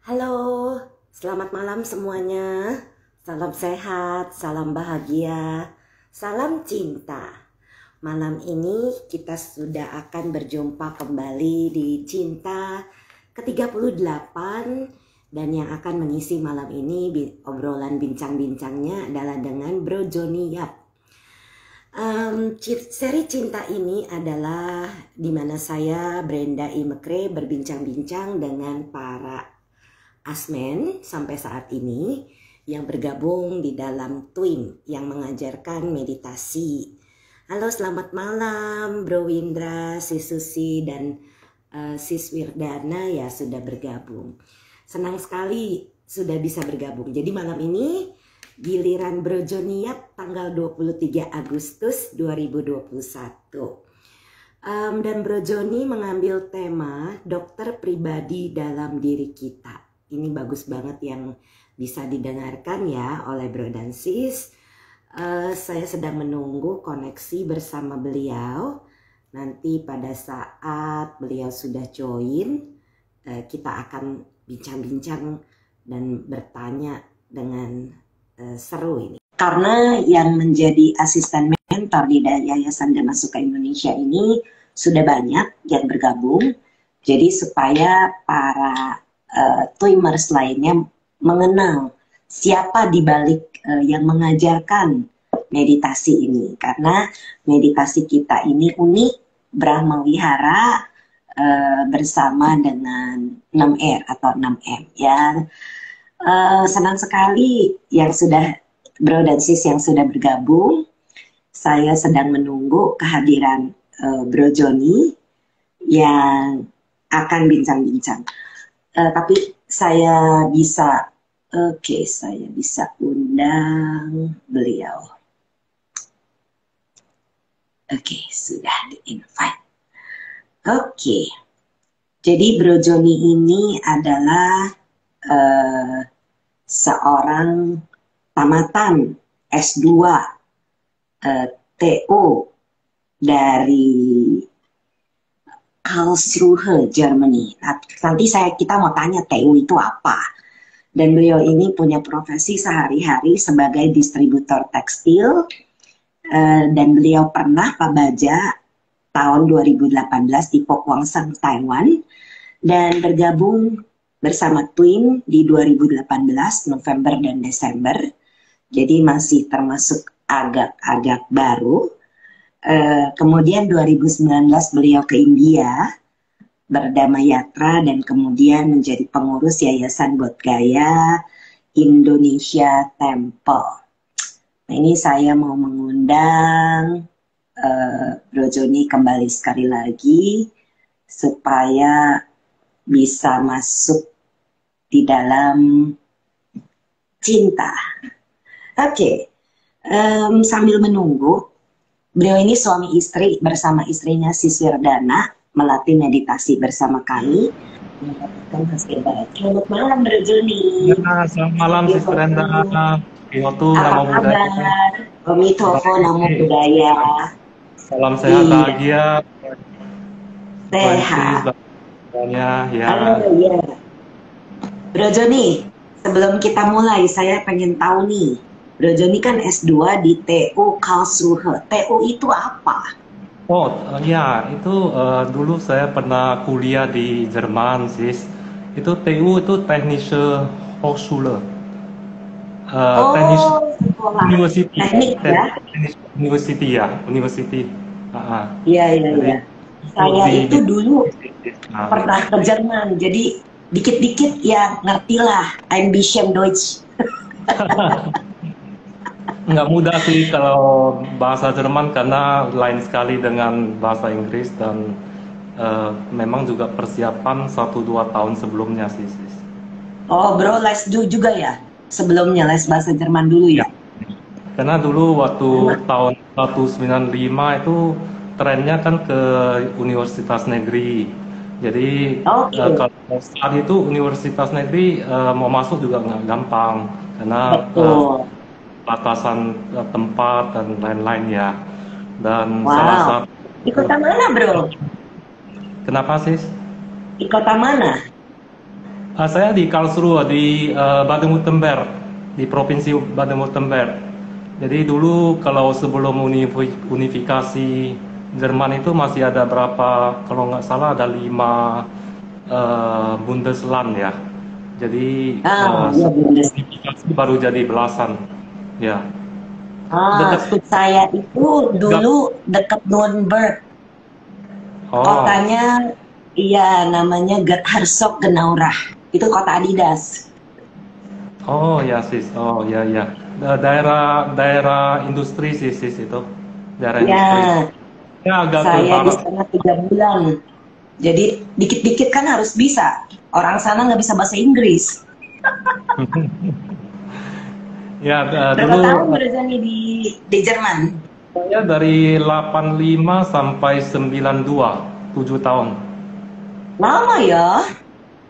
Halo, selamat malam semuanya. Salam sehat, salam bahagia, salam cinta. Malam ini kita sudah akan berjumpa kembali di Cinta ke-38 dan yang akan mengisi malam ini obrolan bincang-bincangnya adalah dengan Bro Joni Yap. Seri cinta ini adalah dimana saya Brenda Imekre berbincang-bincang dengan para Asmen sampai saat ini yang bergabung di dalam Twin yang mengajarkan meditasi. Halo, selamat malam Bro Windra, Sis Susi dan Sis Wirdana ya sudah bergabung. Senang sekali sudah bisa bergabung. Jadi malam ini giliran Bro Joni Yap tanggal 23 Agustus 2021. Dan Bro Joni mengambil tema dokter pribadi dalam diri kita. Ini bagus banget yang bisa didengarkan ya oleh Bro dan Sis. Saya sedang menunggu koneksi bersama beliau. Nanti pada saat beliau sudah join, kita akan bincang-bincang dan bertanya dengan seru ini. Karena yang menjadi asisten mentor di Yayasan Dana Suka Indonesia ini sudah banyak yang bergabung. Jadi supaya para Twimers lainnya mengenal siapa di balik yang mengajarkan meditasi ini, karena meditasi kita ini unik, Brahma Wihara bersama dengan 6R atau 6M ya. Senang sekali yang sudah Bro dan Sis yang sudah bergabung. Saya sedang menunggu kehadiran Bro Joni yang akan bincang-bincang. Tapi saya bisa, saya bisa undang beliau. Sudah di-invite. Jadi Bro Joni ini adalah seorang tamatan S2 TO dari Karlsruhe, Germany. Nanti kita mau tanya TU itu apa. Dan beliau ini punya profesi sehari-hari sebagai distributor tekstil. Dan beliau pernah pabaja tahun 2018 di Pokwangsang, Taiwan. Dan bergabung bersama Twin di 2018, November dan Desember. Jadi masih termasuk agak-agak baru. Kemudian 2019 beliau ke India berdama yatra dan kemudian menjadi pengurus Yayasan Bodhgaya Indonesia Temple. Nah, ini saya mau mengundang Bro Joni kembali sekali lagi supaya bisa masuk di dalam cinta. Sambil menunggu, beliau ini suami istri bersama istrinya Sis Wirdana melatih meditasi bersama kami mendapatkan hasil baik. Selamat malam Bro Joni. Ya, selamat malam Sis Brenda. Kyoto Namo Buddhaya. Omitofo Namo Buddhaya. Salam sehat bahagia. Sehat. Ya. Halo ya. Bro Joni, sebelum kita mulai saya pengen tahu nih. Bro Joni kan S2 di TU Karlsruhe. TU itu apa? Ya, itu dulu saya pernah kuliah di Jerman, Sis. Itu TU itu Technische Hochschule. University. Teknik ya? University ya, University. Iya. Saya itu dulu pernah ke Jerman, jadi dikit-dikit ya ngertilah ein bisschen Deutsch. Nggak mudah sih kalau bahasa Jerman karena lain sekali dengan bahasa Inggris dan memang juga persiapan 1-2 tahun sebelumnya sih. Oh Bro, les juga ya? Sebelumnya les bahasa Jerman dulu ya? Karena dulu waktu tahun 1995 itu trennya kan ke universitas negeri. Jadi kalau saat itu universitas negeri mau masuk juga nggak gampang karena batasan tempat dan lain-lain ya. Dan salah satu di kota mana Bro? Kenapa Sis? Di kota mana? Saya di Karlsruhe di Baden-Württemberg, di provinsi Baden-Württemberg. Jadi dulu kalau sebelum unifikasi Jerman itu masih ada berapa, kalau nggak salah ada 5 Bundesland ya. Jadi Ya Bundes. unifikasi baru jadi belasan. Ya, Ah, dekat tuh. saya itu Nggak- dulu dekat Nuremberg. Oh, Kotanya, iya namanya Herzogenaurach. Itu kota Adidas. oh ya sis, oh ya ya. Daerah daerah industri sis itu, daerah industri. Ya, Ya agak ke saya di barat. sana 3 bulan. Jadi dikit-dikit kan harus bisa. Orang sana nggak bisa bahasa Inggris. Ya Berapa dulu tahun Brezani di Jerman? saya dari 85 sampai 92, 7 tahun. Lama ya?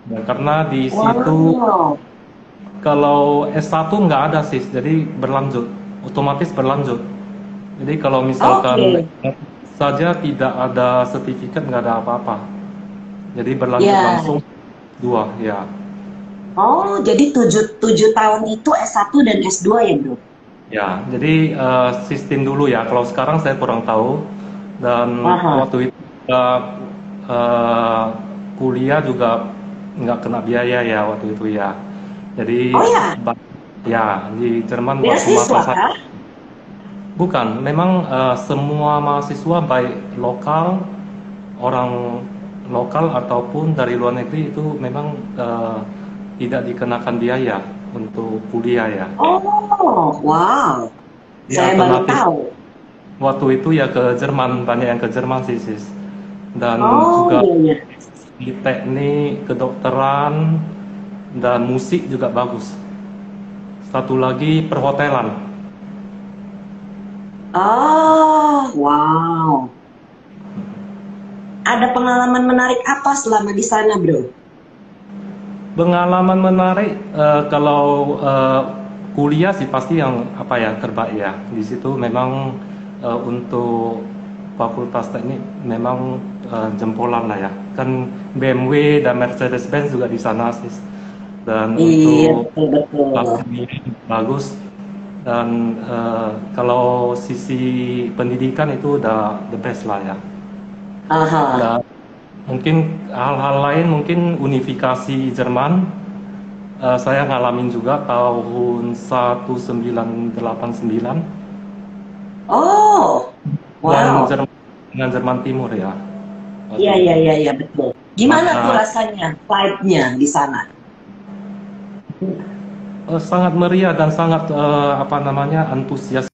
Ya, karena di situ Wow. kalau S1 nggak ada sis, jadi berlanjut, otomatis berlanjut. Jadi kalau misalkan Oke. saja tidak ada sertifikat, nggak ada apa-apa. Jadi berlanjut Ya. langsung 2 ya. Oh, jadi 7 tahun itu S1 dan S2 ya, Bro? Ya, jadi sistem dulu ya. Kalau sekarang saya kurang tahu. Dan Aha. waktu itu eh, kuliah juga nggak kena biaya ya waktu itu ya. Jadi Oh ya, ba- ya di Jerman waktu masa beasiswa saya kah? bukan. Memang semua mahasiswa baik lokal, orang lokal ataupun dari luar negeri itu memang tidak dikenakan biaya untuk kuliah ya. Oh, wow. Jadi Saya baru alternatif tahu. waktu itu ya ke Jerman, banyak yang ke Jerman sih, sis. Dan Oh, juga iya, iya. di teknik, kedokteran, dan musik juga bagus. Satu lagi perhotelan. Oh, wow. Ada pengalaman menarik apa selama di sana, Bro? Pengalaman menarik kalau kuliah sih pasti yang apa ya terbaik ya. Di situ memang untuk fakultas teknik memang jempolan lah ya. Kan BMW dan Mercedes-Benz juga di sana sih. Dan Iya, untuk betul-betul. kelasnya bagus. Dan kalau sisi pendidikan itu udah the best lah ya. Aha. Dan mungkin hal-hal lain mungkin unifikasi Jerman saya ngalamin juga tahun 1989 Oh, dan wow. dengan Jerman Timur ya Iya, waktu iya, itu. iya, iya, betul. Gimana tuh Maka rasanya, vibe-nya di sana? sangat meriah dan sangat apa namanya antusias.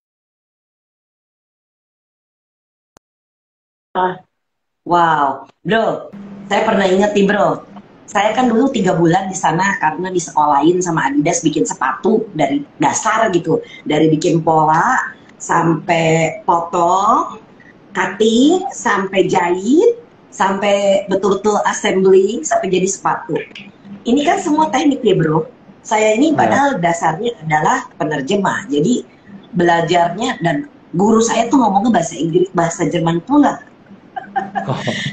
Ah, wow, bro, saya pernah inget nih bro. Saya kan dulu 3 bulan di sana karena disekolahin sama Adidas bikin sepatu dari dasar gitu, dari bikin pola sampai potong, cutting, sampai jahit, sampai betul-betul assembling, sampai jadi sepatu. Ini kan semua teknik ya bro. Saya ini Ya. padahal dasarnya adalah penerjemah, jadi belajarnya dan guru saya tuh ngomongnya bahasa Inggris, bahasa Jerman pula.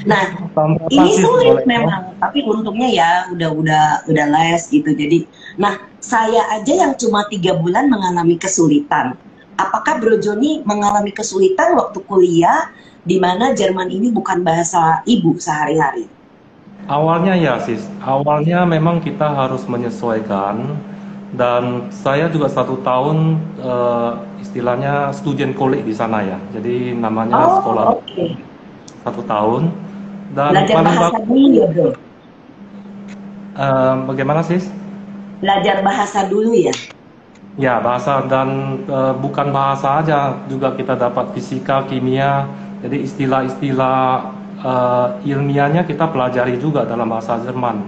Nah, Tahun berapa ini sih sulit boleh tahu? memang, tapi untungnya ya udah les gitu. Jadi, nah saya aja yang cuma 3 bulan mengalami kesulitan. Apakah Bro Joni mengalami kesulitan waktu kuliah di mana Jerman ini bukan bahasa ibu sehari-hari? Awalnya ya sis, awalnya memang kita harus menyesuaikan dan saya juga 1 tahun istilahnya student college di sana ya. Jadi namanya sekolah Oh, oke. 1 tahun dan Belajar paling bahasa bagus dulu ya Bro. bagaimana sis? Belajar bahasa dulu ya. Ya bahasa dan bukan bahasa aja juga kita dapat fisika, kimia. Jadi istilah-istilah ilmiahnya kita pelajari juga dalam bahasa Jerman.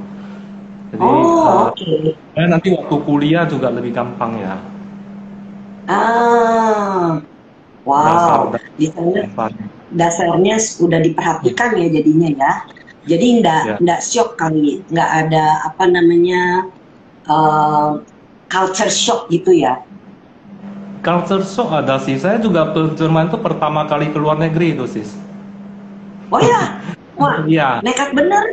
Jadi Oh, oke. nanti waktu kuliah juga lebih gampang ya. Ah, Dasar wow. dan Di sana dasar. dasarnya sudah diperhatikan ya jadinya ya. Jadi Ya. nggak shock kali, nggak ada apa namanya eh, culture shock gitu ya. Culture shock ada sih. Saya juga ke Jerman itu pertama kali ke luar negeri itu sis. Oh ya, wah Iya. nekat bener.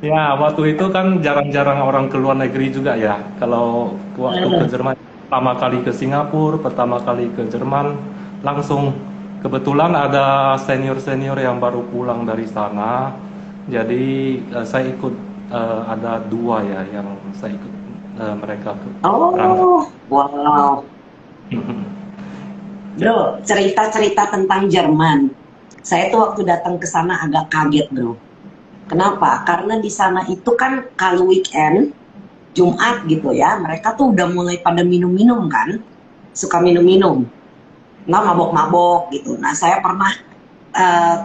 Ya, waktu itu kan jarang-jarang orang ke luar negeri juga ya. Kalau waktu ke Eh, Jerman, pertama kali ke Singapura, pertama kali ke Jerman, langsung kebetulan ada senior-senior yang baru pulang dari sana. Jadi saya ikut ada dua ya yang saya ikut mereka ke berangkat. Oh, wow. Bro, cerita-cerita tentang Jerman. Saya tuh waktu datang ke sana agak kaget, bro. Kenapa? Karena di sana itu kan kalau weekend, Jumat gitu ya, mereka tuh udah mulai pada minum-minum kan, suka minum-minum, nggak mabok-mabok gitu. Nah, saya pernah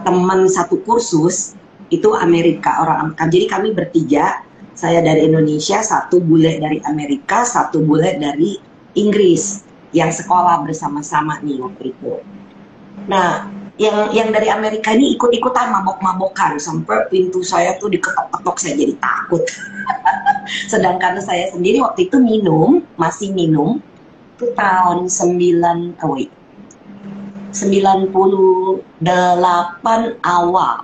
teman satu kursus itu Amerika, orang Amerika. Jadi kami bertiga, saya dari Indonesia, satu bule dari Amerika, satu bule dari Inggris yang sekolah bersama-sama nih waktu itu. Nah, yang dari Amerika ini ikut-ikutan mabok-mabokan sampai pintu saya tuh diketok-ketok, saya jadi takut. Sedangkan saya sendiri waktu itu minum, masih minum, itu tahun 98 awal.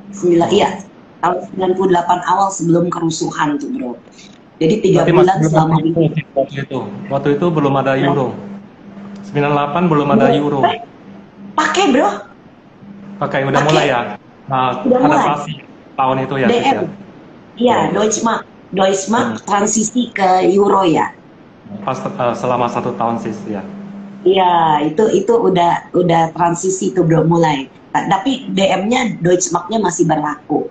9, Oh. iya, tahun 98 awal sebelum kerusuhan tuh, bro. Jadi tiga Berarti masih bulan belum ada selama euro itu. sih waktu itu. Waktu itu belum ada Nah, euro. 98 belum ada bro, euro. pakai bro, Pakai udah mulai pakai, ya. Nah, udah mulai. adaptasi tahun itu ya, Sis DM, ya. iya, Oh. Deutschmark Hmm. transisi ke euro ya. Pas selama 1 tahun Sis ya. Iya, itu udah transisi tuh bro mulai. Tapi DM-nya Deutschmark-nya masih berlaku.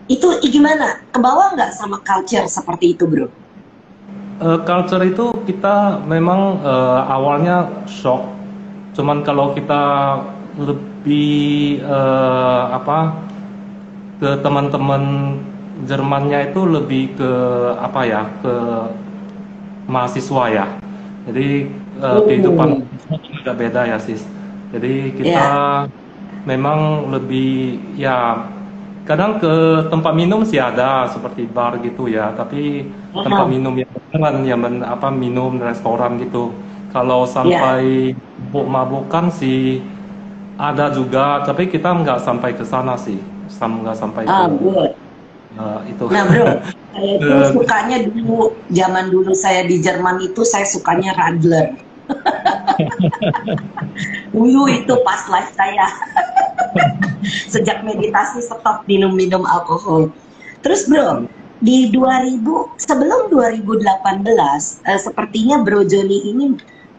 Itu gimana? Kebawa nggak sama culture seperti itu, bro? Culture itu kita memang awalnya shock. Cuman kalau kita lebih apa ke teman-teman Jermannya itu lebih ke apa ya ke mahasiswa ya. Jadi kehidupan Hmm, mahasiswa agak beda ya sis. Jadi kita ya. memang lebih ya kadang ke tempat minum sih ada seperti bar gitu ya. Tapi tempat Aha, minum yang beneran ya apa minum restoran gitu. Kalau ya. sampai mabuk-mabukan sih ada juga, tapi kita nggak sampai ke sana sih, nggak sampai ke Ah, good. itu. Nah, bro, saya itu Ke- sukanya dulu, zaman dulu saya di Jerman itu saya sukanya Radler. Dulu itu pas live saya, sejak meditasi stop minum-minum alkohol. Terus bro, di 2000, sebelum 2018, sepertinya Bro Joni ini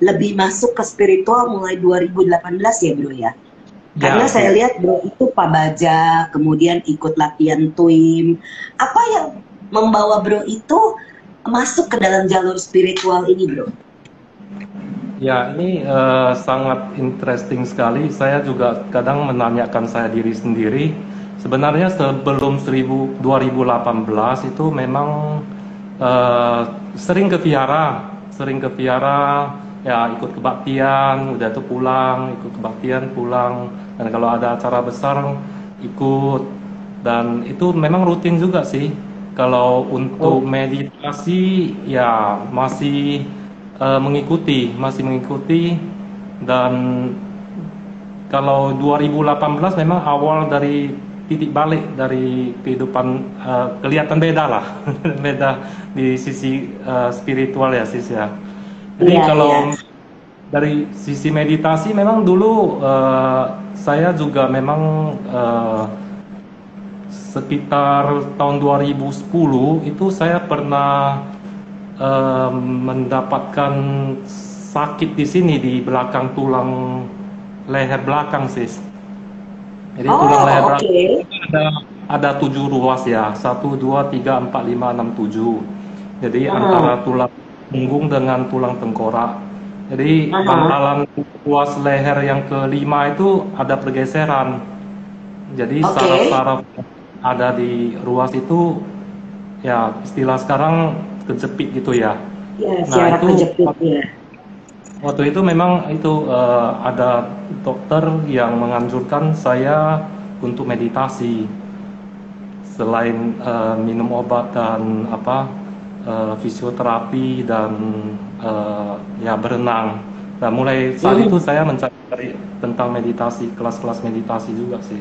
lebih masuk ke spiritual mulai 2018 ya bro ya? Karena Ya, saya sis. lihat bro itu Pak Baja, kemudian ikut latihan TWIM. Apa yang membawa bro itu masuk ke dalam jalur spiritual ini bro? Ya, ini sangat interesting sekali. Saya juga kadang menanyakan saya diri sendiri. Sebenarnya sebelum 2018 itu memang eh, sering ke vihara, ya ikut kebaktian, udah tuh pulang, ikut kebaktian pulang. Dan kalau ada acara besar ikut. Dan itu memang rutin juga sih. Kalau untuk Oh, meditasi ya masih mengikuti dan kalau 2018 memang awal dari titik balik dari kehidupan kelihatan beda lah beda di sisi spiritual ya sis ya. Jadi iya iya. kalau dari sisi meditasi memang dulu saya juga memang sekitar tahun 2010 itu saya pernah mendapatkan sakit di sini di belakang tulang leher belakang sis. Jadi tulang leher Oh belakang oke. ada 7 ruas ya, 1, 2, 3, 4, 5, 6, 7. Jadi Aha, antara tulang punggung dengan tulang tengkorak. Jadi aha. pantalan ruas leher yang kelima itu ada pergeseran. Jadi Oke. saraf-saraf ada di ruas itu ya istilah sekarang kejepit gitu ya. Ya, Nah siara itu kejepit ya. waktu itu memang itu ada dokter yang menganjurkan saya untuk meditasi selain minum obat dan apa fisioterapi dan ya berenang. Nah mulai saat itu Hmm. saya mencari tentang meditasi kelas-kelas meditasi juga sih.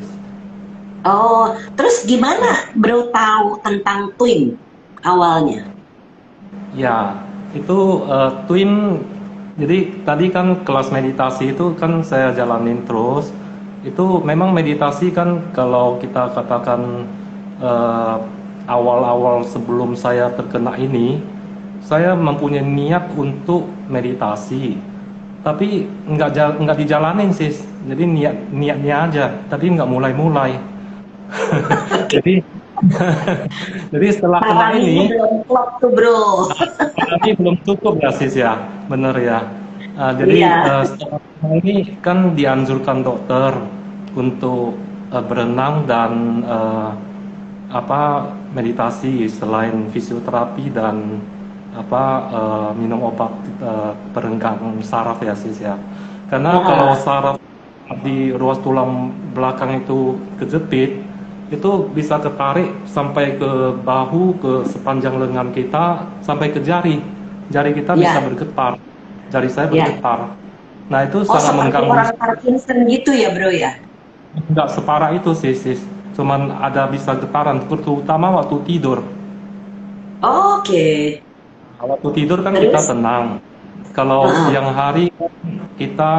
Oh, terus gimana Bro tahu tentang Twin awalnya? Ya, itu Twin. Jadi tadi kan kelas meditasi itu kan saya jalanin terus. Itu memang meditasi kan kalau kita katakan eh, awal-awal sebelum saya terkena ini, saya mempunyai niat untuk meditasi. Tapi nggak dijalanin sih. Jadi niatnya aja, tapi nggak mulai-mulai. Jadi jadi setelah kena Paraninya ini, belum klop tuh Bro. tapi belum cukup ya sis ya, bener ya. Jadi Iya, setelah ini kan dianjurkan dokter untuk berenang dan apa meditasi selain fisioterapi dan apa minum obat perenggang saraf ya sis ya. Karena kalau ah, saraf di ruas tulang belakang itu kejepit, itu bisa ketarik sampai ke bahu, ke sepanjang lengan kita, sampai ke jari. Jari kita bisa ya, bergetar, jari saya ya. bergetar. Nah itu Oh, sangat seperti mengganggu. orang Parkinson gitu ya Bro ya? Nggak separah itu sih, sis. Cuman ada bisa getaran, terutama waktu tidur. Oke, Waktu tidur kan kita terus? tenang. Kalau Ah, siang hari kita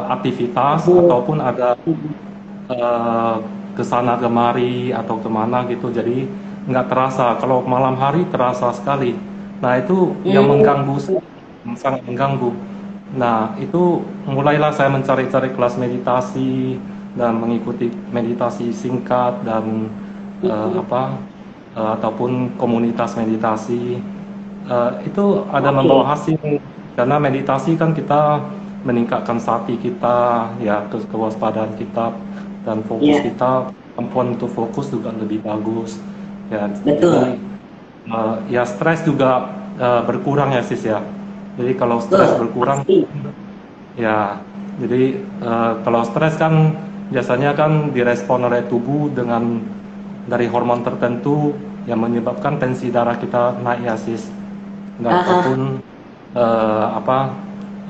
aktivitas bu. ataupun ada eh, ke sana kemari atau kemana gitu, jadi nggak terasa. Kalau malam hari terasa sekali. Nah itu yang Hmm, mengganggu, sangat mengganggu. Nah itu mulailah saya mencari-cari kelas meditasi dan mengikuti meditasi singkat dan apa ataupun komunitas meditasi. Itu ada oke, membawa hasil karena meditasi kan kita meningkatkan sati kita, ya kewaspadaan kita dan fokus ya, kita, kemampuan untuk fokus juga lebih bagus. Ya, jadi betul, ya stres juga berkurang ya sis ya. Jadi kalau stres betul, berkurang, pasti. ya jadi kalau stres kan biasanya kan direspon oleh tubuh dengan dari hormon tertentu yang menyebabkan tensi darah kita naik ya sis. Dan Ah, ataupun apa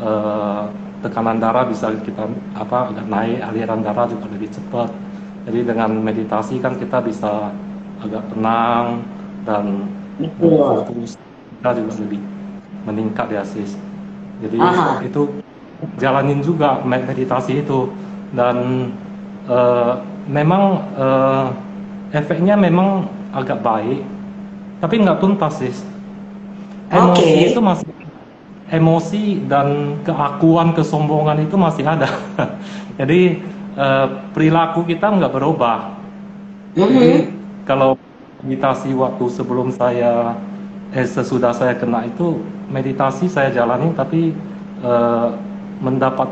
eh, tekanan darah bisa kita apa agak naik, aliran darah juga lebih cepat. Jadi dengan meditasi kan kita bisa agak tenang dan betul. fokus kita juga lebih meningkat ya sis. Jadi Ah, itu jalanin juga meditasi itu dan eh, memang efeknya memang agak baik, tapi nggak tuntas sis. Emosi itu oke. masih, emosi dan keakuan, kesombongan itu masih ada. Jadi perilaku kita nggak berubah. Jadi Mhm. kalau meditasi waktu sebelum saya sesudah saya kena itu meditasi saya jalani tapi eh, mendapat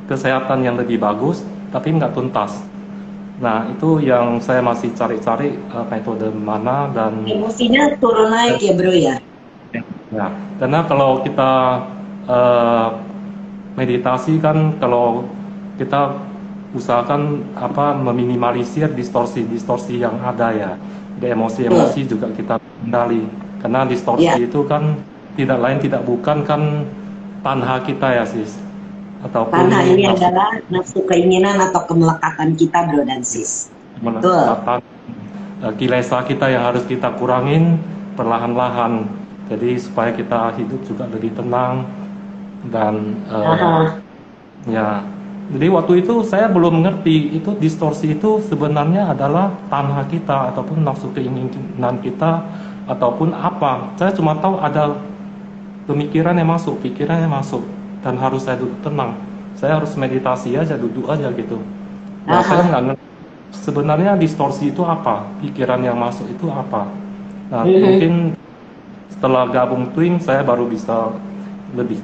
kesehatan yang lebih bagus tapi nggak tuntas. Nah itu yang saya masih cari-cari metode mana dan Emosinya turun naik ya Bro ya? ya, karena kalau kita eh, meditasi kan kalau kita usahakan apa meminimalisir distorsi-distorsi yang ada ya. Jadi emosi-emosi Betul. juga kita kendali. Karena Ya, distorsi itu kan tidak lain tidak bukan kan tanha kita ya sis. karena Ataupun ini nafsu adalah nafsu keinginan atau kemelekatan kita Bro dan Sis. Betul. melekatan kilesa kita yang harus kita kurangin perlahan-lahan. Jadi supaya kita hidup juga lebih tenang dan Aha. ya, jadi waktu itu saya belum mengerti itu distorsi itu sebenarnya adalah tanha kita ataupun nafsu keinginan kita ataupun apa. Saya cuma tahu ada pemikiran yang masuk, pikiran yang masuk dan harus saya duduk tenang. Saya harus meditasi aja, duduk aja gitu. Nah, saya Aha. nggak ngerti sebenarnya distorsi itu apa, pikiran yang masuk itu apa. Nah, Mhm. mungkin setelah gabung Twin saya baru bisa lebih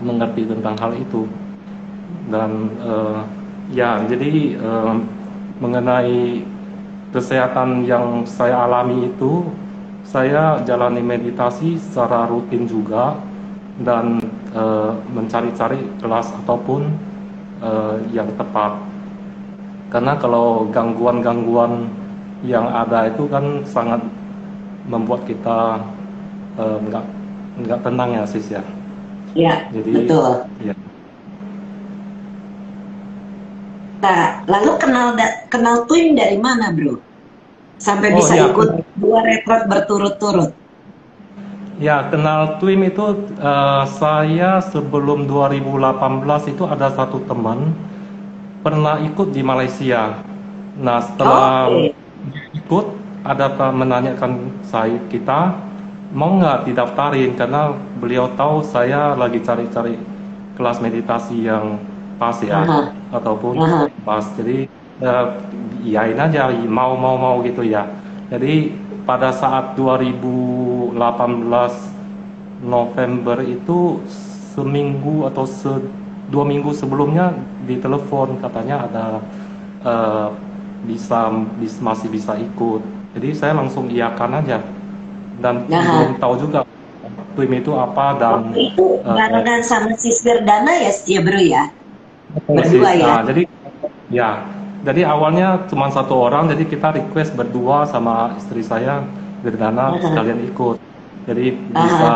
mengerti tentang hal itu dan ya jadi mengenai kesehatan yang saya alami itu saya jalani meditasi secara rutin juga dan mencari-cari kelas ataupun yang tepat karena kalau gangguan-gangguan yang ada itu kan sangat membuat kita nggak tenang ya sis ya Ya, jadi betul. ya Nah, lalu kenal Twin dari mana, Bro? Sampai Oh bisa ya, ikut 2 retret berturut-turut. ya kenal Twim itu saya sebelum 2018 itu ada satu teman pernah ikut di Malaysia. Nah, setelah Oke. ikut ada menanyakan kita mau nggak didaftarin karena beliau tahu saya lagi cari-cari kelas meditasi yang pas ya Aha, ataupun aha. pas. Jadi iyain aja mau gitu ya. Jadi pada saat 2018 November itu seminggu atau 2 minggu sebelumnya ditelepon katanya ada eh, masih bisa ikut. Jadi saya langsung iyakan aja dan Aha. belum tahu juga tim itu apa dan Waktu itu eh, barengan sama Sister Dana ya, Bro ya? Berdua persis. ya? Nah, ya, jadi awalnya cuma satu orang, jadi kita request berdua sama istri saya, Girdana Aha, sekalian ikut. Jadi aha. bisa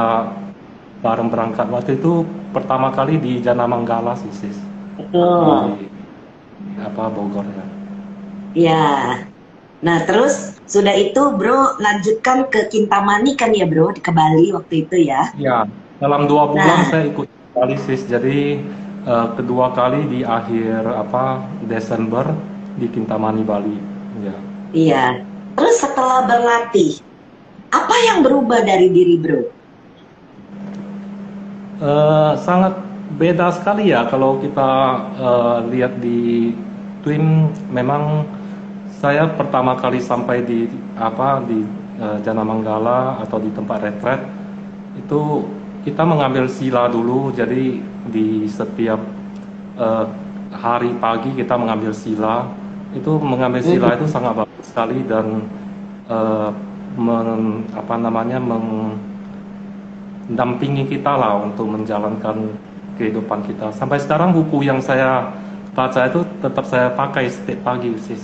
bareng berangkat. Waktu itu pertama kali di Jana Manggala sih, sis. Betul. Di Bogor ya. Ya. Nah, terus sudah itu Bro lanjutkan ke Kintamani kan ya, Bro, ke Bali waktu itu ya? Ya, dalam 2 bulan Nah, saya ikut kali sis. Jadi kedua kali di akhir Desember di Kintamani Bali. Ya. iya. Terus setelah berlatih, apa yang berubah dari diri Bro? Sangat beda sekali ya kalau kita lihat di Twin. Memang saya pertama kali sampai di Jana Manggala atau di tempat retret itu kita mengambil sila dulu. Jadi di setiap eh, hari pagi kita mengambil sila. Itu mengambil sila itu sangat bagus sekali dan eh, mendampingi kita lah untuk menjalankan kehidupan kita. Sampai sekarang buku yang saya baca itu tetap saya pakai setiap pagi sis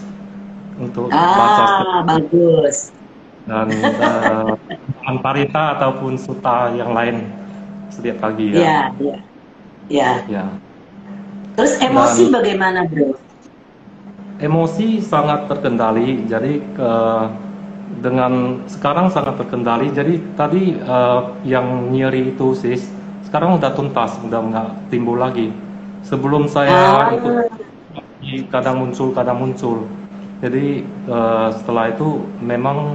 untuk baca Bagus. dan Antarita ataupun Suta yang lain setiap pagi ya. Ya, ya, ya. Ya. Terus emosi Dan bagaimana, Bro? emosi sangat terkendali. Jadi dengan sekarang sangat terkendali. Jadi tadi yang nyeri itu sis sekarang udah tuntas, udah nggak timbul lagi. Sebelum saya ikut Ah, kadang muncul. Jadi setelah itu memang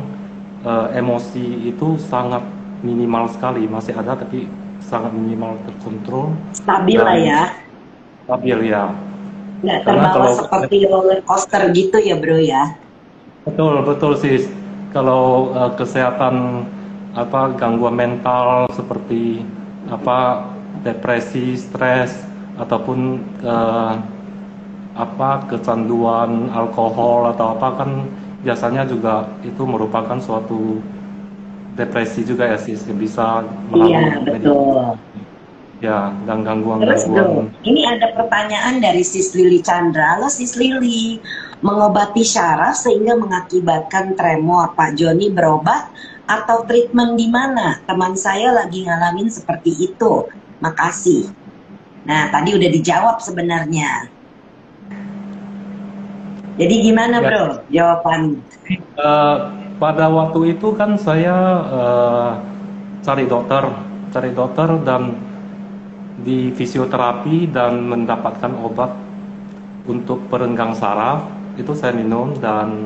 emosi itu sangat minimal sekali, masih ada tapi sangat minimal, terkontrol stabil lah dan ya. stabil ya. Nggak Karena terbawa kalau seperti roller coaster gitu ya, Bro ya. betul sis, kalau kesehatan gangguan mental seperti depresi, stres ataupun kecanduan alkohol atau apa kan biasanya juga itu merupakan suatu depresi juga ya sis, yang bisa Iya, melalui meditasi betul. ya dan Terus Bro, gangguan-gangguan. ini ada pertanyaan dari Sis Lili Chandra. Halo Sis Lili, mengobati syaraf sehingga mengakibatkan tremor. Pak Joni berobat atau treatment di mana? Teman saya lagi ngalamin seperti itu. Makasih. Nah, tadi udah dijawab sebenarnya. Jadi gimana Ya, Bro jawaban? eh, pada waktu itu kan saya cari dokter dan di fisioterapi dan mendapatkan obat untuk perenggang saraf itu saya minum dan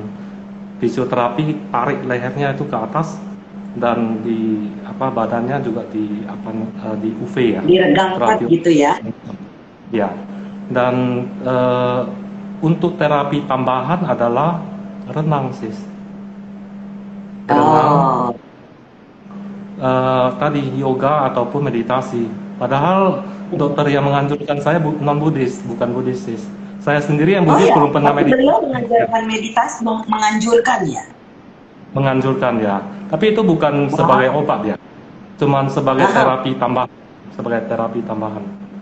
fisioterapi tarik lehernya itu ke atas dan di badannya juga di UV ya, Diregangkan terapi gitu ya? ya. Dan untuk terapi tambahan adalah renang sis, renang, Oh, tadi yoga ataupun meditasi. Padahal dokter yang menganjurkan saya non Buddhis, bukan Buddhis sis. Saya sendiri yang oh Buddhis ya, belum pernah tapi meditasi. beliau mengajarkan meditasi, menganjurkan ya? Menganjurkan ya, tapi itu bukan Wah, sebagai obat ya, cuman sebagai aha, terapi tambahan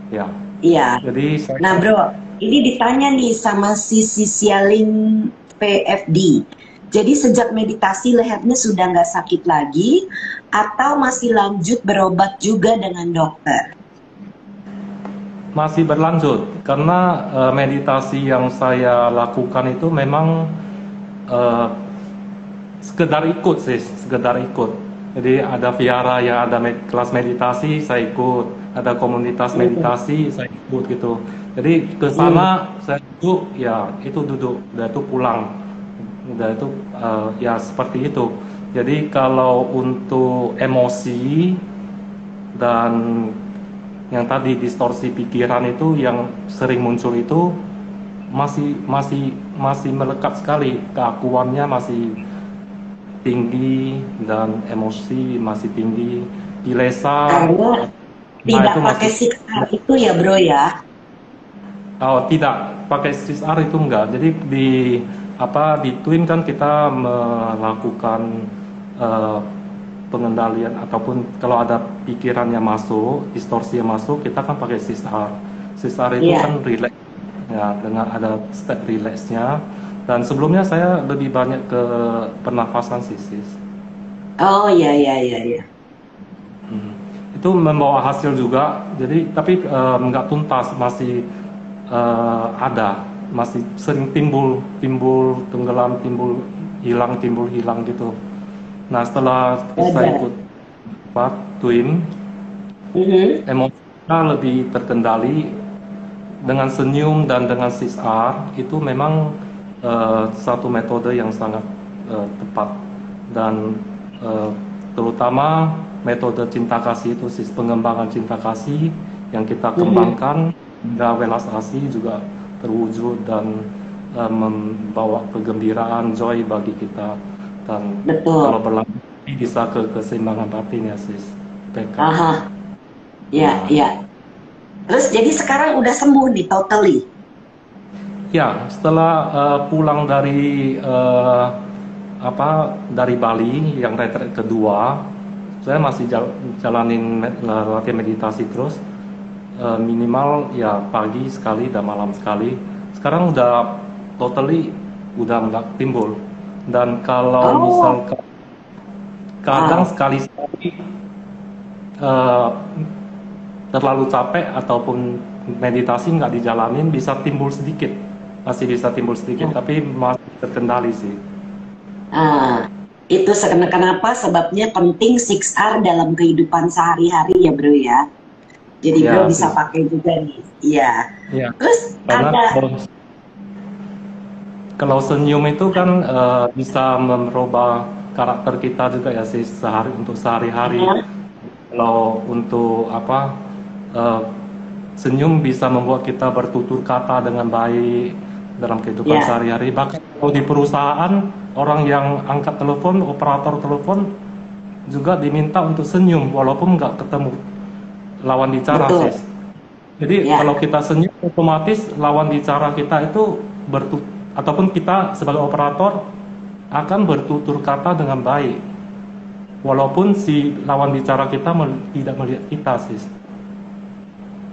ya. iya. Jadi Nah saya Bro, ini ditanya nih sama si Sialin PFD. Jadi sejak meditasi lehernya sudah nggak sakit lagi atau masih lanjut berobat juga dengan dokter? masih berlanjut karena meditasi yang saya lakukan itu memang eh, sekedar ikut sih, sekedar ikut. Jadi ada vihara yang ada kelas meditasi, saya ikut. Ada komunitas meditasi, saya ikut gitu. Jadi ke sana saya duduk, ya itu duduk, udah itu pulang, udah itu ya seperti itu. Jadi kalau untuk emosi dan yang tadi distorsi pikiran itu yang sering muncul itu masih melekat sekali, keakuannya masih tinggi dan emosi masih tinggi, kilesa. Karena Nah tidak itu pakai masih. 6R itu ya bro ya. Oh, tidak pakai CSR itu enggak. Jadi di Twin kan kita melakukan eh, pengendalian ataupun kalau ada pikirannya masuk, distorsi yang masuk, kita kan pakai CSR. CSR itu Iya. kan relax ya, dengan ada step relaxnya. Dan sebelumnya saya lebih banyak ke pernafasan sih, sis. Oh iya iya iya iya. Hmm. Itu membawa hasil juga. Jadi tapi nggak tuntas, masih ada, masih sering timbul tenggelam, timbul hilang gitu. Nah setelah saya Ada. ikut Twin, Mhm. emosinya lebih terkendali dengan senyum dan dengan CSR itu memang satu metode yang sangat tepat dan eh, terutama metode cinta kasih itu pengembangan cinta kasih yang kita Mhm. kembangkan hingga welas asih juga terwujud dan membawa kegembiraan joy bagi kita dan kalau Betul. berlanjut bisa ke keseimbangan batin ya sis PK. Aha. Ya Nah, ya. Terus jadi sekarang udah sembuh nih totally. ya, setelah pulang dari dari Bali yang retret kedua, saya masih jalanin latihan meditasi terus, minimal ya pagi sekali dan malam sekali. Sekarang udah totally udah nggak timbul. Dan kalau Oh. misalkan kadang Wow. sekali-sekali eh, terlalu capek ataupun meditasi nggak dijalanin bisa timbul sedikit, masih bisa timbul sedikit Nah, tapi masih terkendali sih. ah, itu kenapa sebabnya penting 6R dalam kehidupan sehari-hari ya bro ya. Jadi bro Ya bisa sih, pakai juga nih. Iya. ya Terus karena ada. kalau senyum itu kan bisa merubah karakter kita juga ya sih untuk sehari-hari. Nah, Kalau untuk eh, senyum bisa membuat kita bertutur kata dengan baik dalam kehidupan ya sehari-hari. Bahkan kalau di perusahaan, orang yang angkat telepon, operator telepon juga diminta untuk senyum walaupun nggak ketemu lawan bicara sis. betul. Jadi kalau Ya. kita senyum otomatis lawan bicara kita itu ataupun kita sebagai operator akan bertutur kata dengan baik walaupun si lawan bicara kita tidak melihat kita sis.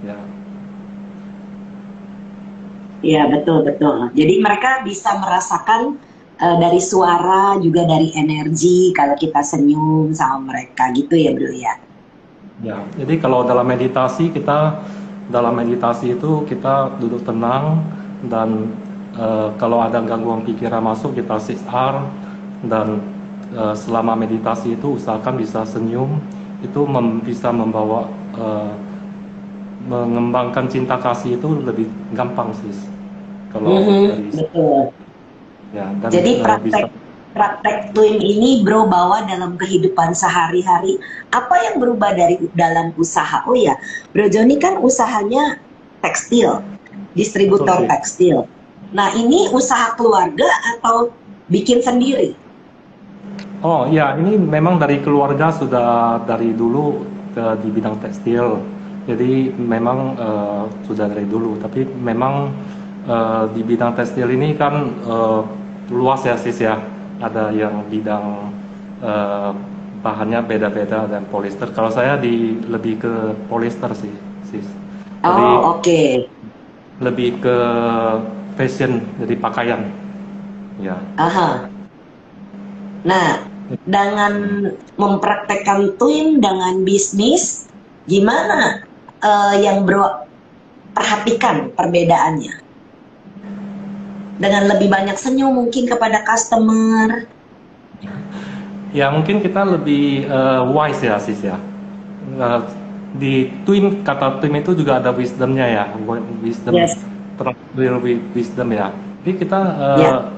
Ya. Iya betul betul. Jadi mereka bisa merasakan dari suara juga dari energi kalau kita senyum sama mereka gitu ya bro ya. Ya, jadi kalau dalam meditasi itu kita duduk tenang dan kalau ada gangguan pikiran masuk kita CSR dan selama meditasi itu usahakan bisa senyum itu bisa membawa mengembangkan cinta kasih itu lebih gampang sih kalau dari Betul. ya dan Jadi bisa. praktek twin ini bro bawa dalam kehidupan sehari-hari. Apa yang berubah dari dalam usaha? Oh ya, Bro Joni kan usahanya tekstil, Betul distributor sih. tekstil. Nah ini usaha keluarga atau bikin sendiri? Oh ya, ini memang dari keluarga sudah dari dulu di bidang tekstil. Jadi memang sudah dari dulu. Tapi memang di bidang tekstil ini kan luas ya sis ya. Ada yang bidang eh, bahannya beda-beda dan polyester. Kalau saya lebih ke polyester sih sis. Jadi Oh oke. lebih ke fashion, jadi pakaian. Ya. Aha. Nah, dengan mempraktekkan twin dengan bisnis, gimana yang bro perhatikan perbedaannya? Dengan lebih banyak senyum mungkin kepada customer? Ya mungkin kita lebih wise ya sis ya. Di twin, kata twin itu juga ada wisdomnya ya, wisdom, Yes. real wisdom ya. Jadi kita Ya.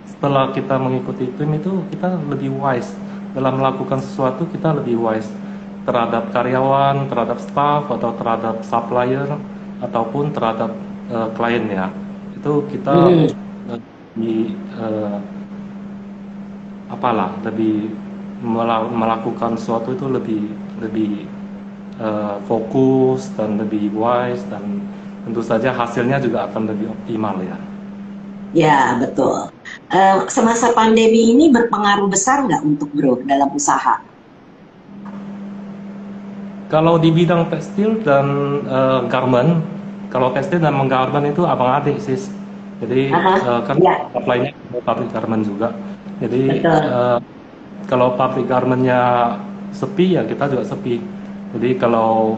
setelah kita mengikuti twin itu kita lebih wise dalam melakukan sesuatu, kita lebih wise terhadap karyawan, terhadap staff, atau terhadap supplier, ataupun terhadap klien ya. Itu kita lebih apalah, lebih melakukan sesuatu itu lebih fokus dan lebih wise, dan tentu saja hasilnya juga akan lebih optimal ya. Ya, betul. Semasa pandemi ini berpengaruh besar nggak untuk Bro dalam usaha? Kalau di bidang tekstil dan garment, kalau tekstil dan garment itu abang adik sis. Jadi kan Ya, supply-nya pabrik garment juga. Jadi betul. kalau pabrik garmentnya sepi ya kita juga sepi. Jadi kalau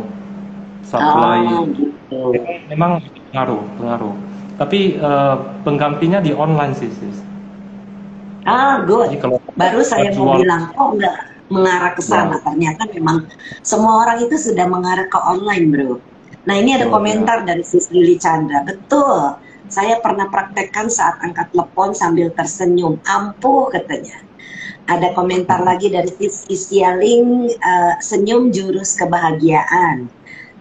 supply Oh, gitu. memang pengaruh. Tapi penggantinya di online sih sis. Good. Jadi kalau Baru saya mau jual bilang, kok nggak mengarah ke ya, sana? Ternyata memang semua orang itu sudah mengarah ke online, Bro. Nah, ini ada betul ya. komentar dari Sis Lili Chandra. Betul. Saya pernah praktekkan saat angkat telepon sambil tersenyum. Ampuh, katanya. Ada komentar lagi dari Sis Isyaling, senyum jurus kebahagiaan.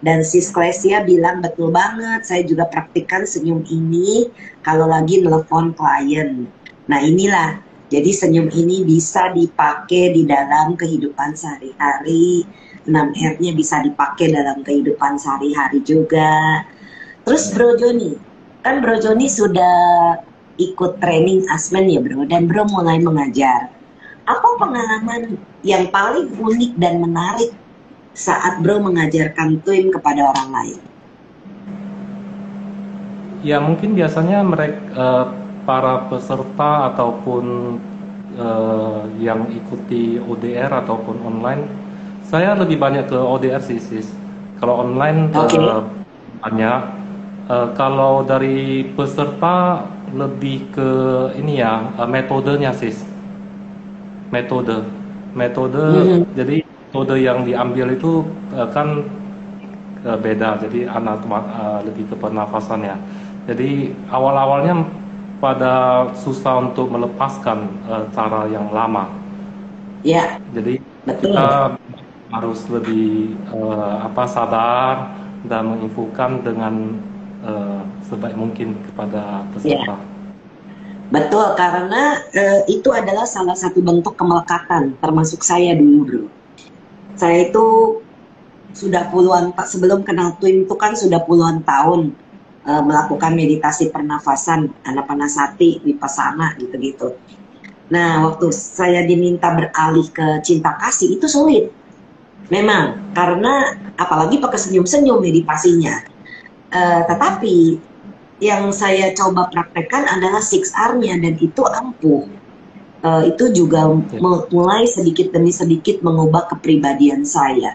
Dan Sis Klesia bilang, betul banget, saya juga praktikkan senyum ini kalau lagi nelpon klien. Nah, inilah, jadi senyum ini bisa dipakai di dalam kehidupan sehari-hari. 6R-nya bisa dipakai dalam kehidupan sehari-hari juga. Terus Bro Joni, kan Bro Joni sudah ikut training Asmen ya Bro, dan Bro mulai mengajar. Apa pengalaman yang paling unik dan menarik saat Bro mengajarkan twin kepada orang lain? Ya mungkin biasanya mereka para peserta ataupun yang ikuti ODR ataupun online, saya lebih banyak ke ODR sih sis. Kalau online banyak. Kalau dari peserta lebih ke ini ya, metodenya sis. Metode. Jadi metode yang diambil itu kan beda, jadi lebih ke pernafasan ya. Jadi awal-awalnya pada susah untuk melepaskan cara yang lama. Ya, Jadi betul. kita harus lebih sadar dan menginfokan dengan sebaik mungkin kepada peserta. Ya, betul, karena itu adalah salah satu bentuk kemelekatan, termasuk saya dulu Bro. Saya itu sudah puluhan, sebelum kenal twin itu kan sudah puluhan tahun melakukan meditasi pernafasan, anapanasati, vipassana gitu-gitu. Nah, waktu saya diminta beralih ke cinta kasih itu sulit. Memang, karena apalagi pakai senyum-senyum meditasinya. Tetapi yang saya coba praktekkan adalah 6R-nya dan itu ampuh. Itu juga mulai sedikit demi sedikit mengubah kepribadian saya.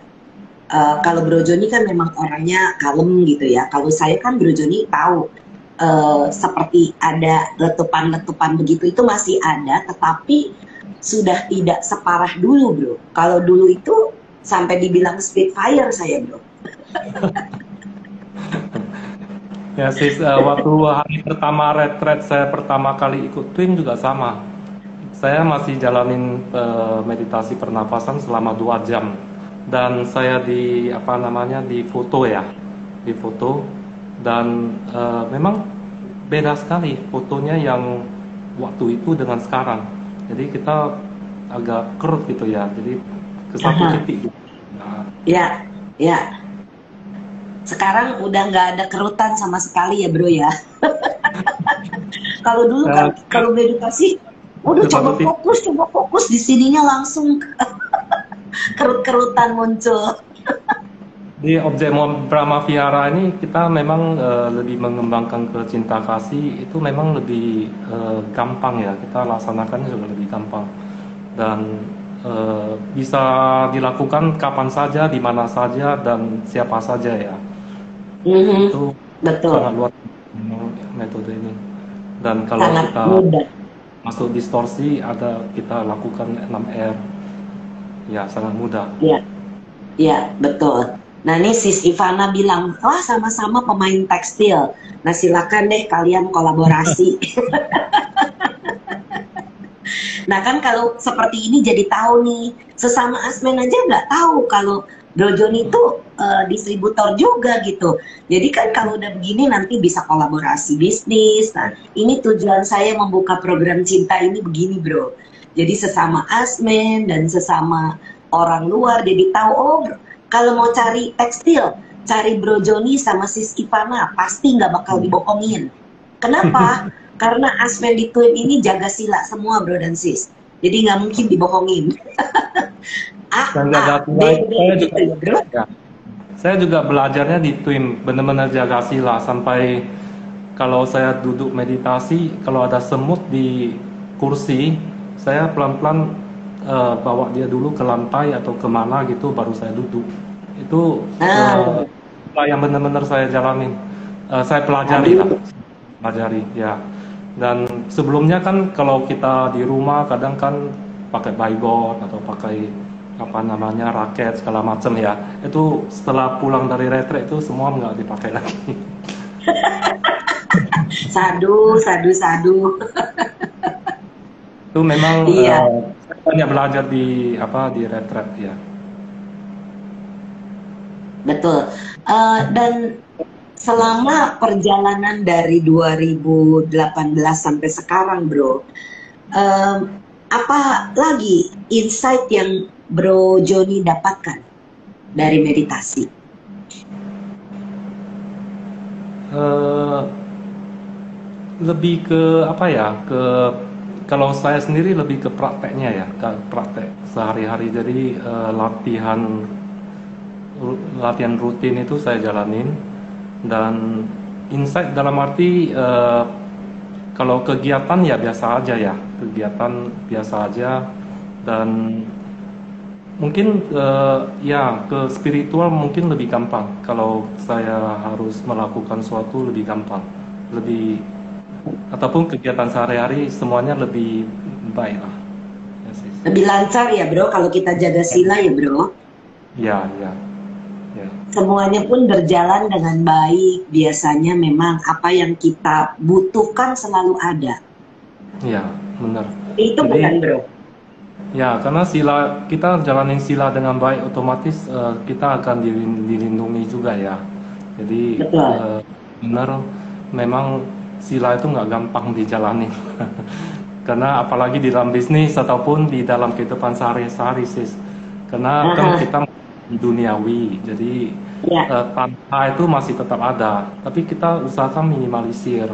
Kalau Bro Joni kan memang orangnya kalem gitu ya. Kalau saya kan Bro Joni tahu seperti ada letupan-letupan begitu itu masih ada, tetapi sudah tidak separah dulu Bro. Kalau dulu itu sampai dibilang spitfire saya Bro. Ya sis, waktu hari pertama retreat saya pertama kali ikut twin juga sama. Saya masih jalanin meditasi pernafasan selama 2 jam. Dan saya di foto ya, di foto, dan memang beda sekali fotonya yang waktu itu dengan sekarang. Jadi kita agak kerut gitu ya, jadi ke satu titik gitu. Nah, ya, ya. Sekarang udah nggak ada kerutan sama sekali ya Bro ya. Kalau dulu kan kalau meditasi, udah coba fokus di sininya langsung kerut-kerutan muncul. Di objek Brahma Vihara ini kita memang lebih mengembangkan ke cinta kasih, itu memang lebih gampang ya, kita laksanakannya juga lebih gampang dan bisa dilakukan kapan saja, di mana saja, dan siapa saja ya. Itu Betul. sangat luar biasa metode ini. Dan kalau Sangat kita mudah. masuk distorsi, ada kita lakukan 6R, ya sangat mudah. Ya, ya, betul. Nah, ini Sis Ivana bilang, wah sama-sama pemain tekstil. Nah, silakan deh kalian kolaborasi. Nah, kan kalau seperti ini jadi tahu nih, sesama Asmen aja nggak tahu kalau Bro Joni itu distributor juga gitu. Jadi kan kalau udah begini nanti bisa kolaborasi bisnis. Nah, ini tujuan saya membuka program cinta ini begini, Bro. Jadi sesama Asmen dan sesama orang luar jadi tahu, oh kalau mau cari tekstil, cari Bro Joni sama Sis Ivana, pasti nggak bakal dibohongin. Kenapa? Karena Asmen di Twin ini jaga sila semua, Bro dan Sis. Jadi nggak mungkin dibohongin. Dan jaga B, sila, B, gitu ya, Bro. saya juga belajarnya di Twin, benar-benar jaga sila sampai kalau saya duduk meditasi, kalau ada semut di kursi, saya pelan-pelan bawa dia dulu ke lantai atau kemana gitu, baru saya duduk. Itu yang benar-benar saya jalanin, saya pelajari lah, pelajari ya. Dan sebelumnya kan kalau kita di rumah kadang kan pakai byboard atau pakai apa namanya raket segala macam ya. Itu setelah pulang dari retret itu semua nggak dipakai lagi. Sadu, sadu, sadu. Itu memang Iya. saya banyak belajar di apa di retret ya. Betul. Dan selama perjalanan dari 2018 sampai sekarang, Bro, apa lagi insight yang Bro Joni dapatkan dari meditasi? Lebih ke apa ya? Kalau saya sendiri lebih ke prakteknya ya, ke praktek sehari-hari. Jadi latihan rutin itu saya jalanin. Dan insight dalam arti kalau kegiatan ya biasa aja ya, kegiatan biasa aja. Dan mungkin ya ke spiritual mungkin lebih gampang. Kalau saya harus melakukan sesuatu lebih gampang, lebih ataupun kegiatan sehari-hari semuanya lebih baik lah. Yes, yes. Lebih lancar ya, Bro, kalau kita jaga sila ya, Bro. Ya, ya, ya. Semuanya pun berjalan dengan baik. Biasanya memang apa yang kita butuhkan selalu ada. Ya, benar. Itu Jadi, bukan, Bro? ya, karena sila kita jalanin sila dengan baik, otomatis kita akan dilindungi juga ya. Jadi benar, memang sila itu nggak gampang dijalani. Karena apalagi di dalam bisnis ataupun di dalam kehidupan sehari-hari, sis. Karena kan kita duniawi, jadi tanpa itu masih tetap ada. Tapi kita usahakan minimalisir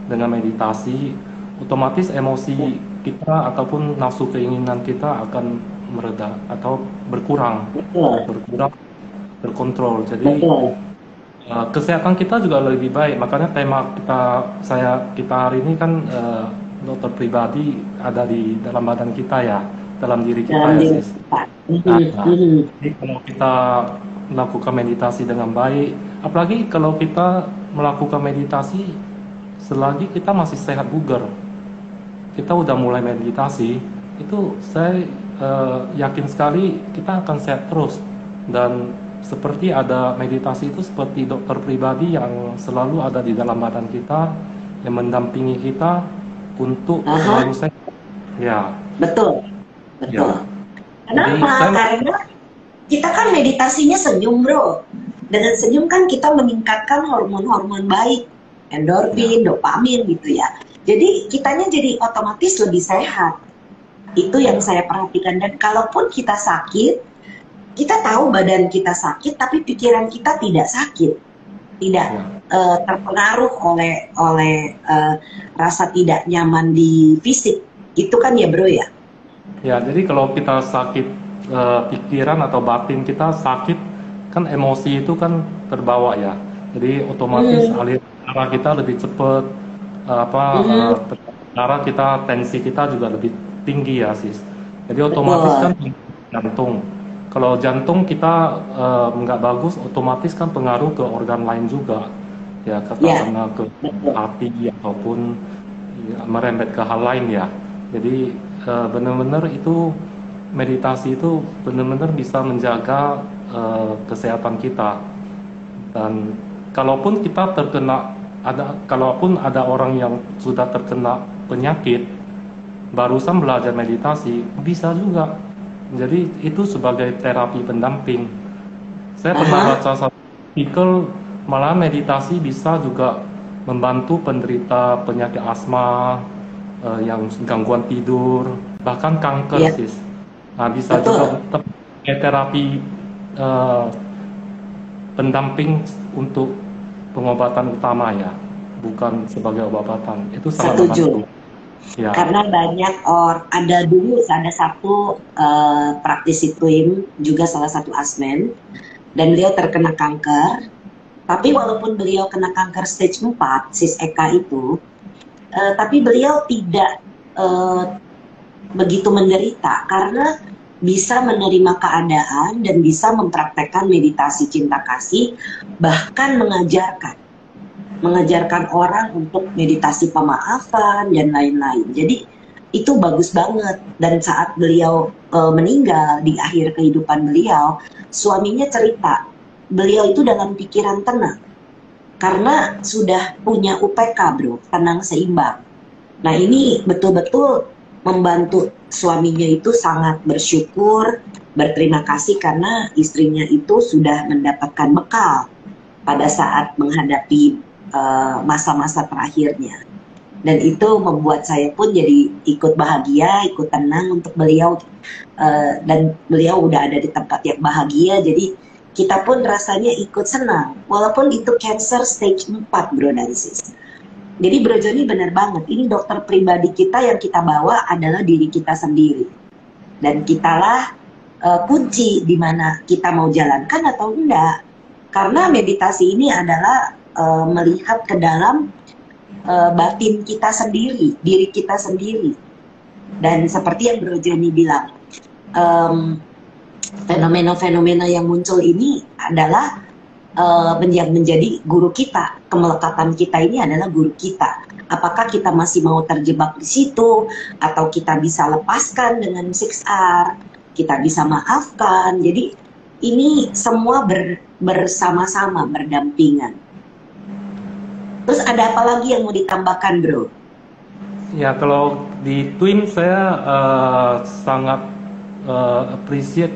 dengan meditasi. Otomatis emosi kita ataupun nafsu keinginan kita akan mereda atau berkurang, terkontrol. Jadi kesehatan kita juga lebih baik. Makanya tema kita hari ini kan dokter pribadi ada di dalam badan kita ya, dalam diri kita ya, sis. Jadi kalau kita melakukan meditasi dengan baik, apalagi kalau kita melakukan meditasi selagi kita masih sehat bugar, kita udah mulai meditasi, itu saya yakin sekali kita akan sehat terus. Dan seperti ada meditasi itu seperti dokter pribadi yang selalu ada di dalam badan kita, yang mendampingi kita untuk selalu sehat. Ya. Betul. Ya. Kenapa? Karena kita kan meditasinya senyum, Bro. Dengan senyum kan kita meningkatkan hormon-hormon baik, endorfin, dopamin gitu ya. Jadi kitanya jadi otomatis lebih sehat. Itu yang saya perhatikan. Dan kalaupun kita sakit, kita tahu badan kita sakit, tapi pikiran kita tidak sakit, tidak terpengaruh oleh rasa tidak nyaman di fisik. Itu kan ya, Bro ya? Ya, jadi kalau kita sakit pikiran atau batin kita sakit, kan emosi itu kan terbawa ya. Jadi otomatis aliran darah kita lebih cepat, darah kita, tensi kita juga lebih tinggi ya, sis. Jadi otomatis kan jantung. Kalau jantung kita nggak bagus, otomatis kan pengaruh ke organ lain juga, ya Ya, katakanlah ke betul. hati ataupun ya, merembet ke hal lain ya. Jadi benar-benar itu meditasi itu benar-benar bisa menjaga kesehatan kita. Dan kalaupun kita kalaupun ada orang yang sudah terkena penyakit, barusan belajar meditasi, bisa juga. Jadi itu sebagai terapi pendamping. Saya pernah Aha, baca satu artikel, malah meditasi bisa juga membantu penderita penyakit asma, yang gangguan tidur, bahkan kanker, ya, sis. Nah, bisa juga betul. terapi eh, pendamping untuk pengobatan utama ya, bukan sebagai obat-obatan. Itu sangat membantu. Setuju. Ya, Karena ada satu praktisi twin, juga salah satu asmen, dan beliau terkena kanker. Tapi walaupun beliau kena kanker stage 4, sis Eka itu, tapi beliau tidak eh, begitu menderita karena bisa menerima keadaan dan bisa mempraktekkan meditasi cinta kasih, bahkan mengajarkan orang untuk meditasi pemaafan dan lain-lain. Jadi itu bagus banget. Dan saat beliau meninggal di akhir kehidupan beliau, suaminya cerita beliau itu dalam pikiran tenang karena sudah punya UPK, bro, tenang seimbang. Nah, ini betul-betul membantu suaminya itu sangat bersyukur, berterima kasih karena istrinya itu sudah mendapatkan bekal pada saat menghadapi masa-masa terakhirnya. Dan itu membuat saya pun jadi ikut bahagia, ikut tenang untuk beliau. Dan beliau udah ada di tempat yang bahagia, jadi kita pun rasanya ikut senang. Walaupun itu cancer stage 4, bro dan sis. Jadi Bro Joni benar banget, ini dokter pribadi kita yang kita bawa adalah diri kita sendiri. Dan kitalah kunci di mana kita mau jalankan atau enggak. Karena meditasi ini adalah melihat ke dalam batin kita sendiri, diri kita sendiri. Dan seperti yang Bro Joni bilang, fenomena-fenomena yang muncul ini adalah yang menjadi guru kita. Kemelekatan kita ini adalah guru kita. Apakah kita masih mau terjebak di situ, atau kita bisa lepaskan dengan 6R, kita bisa maafkan. Jadi ini semua bersama-sama, berdampingan. Terus ada apa lagi yang mau ditambahkan, bro? ya kalau di Twin saya sangat appreciate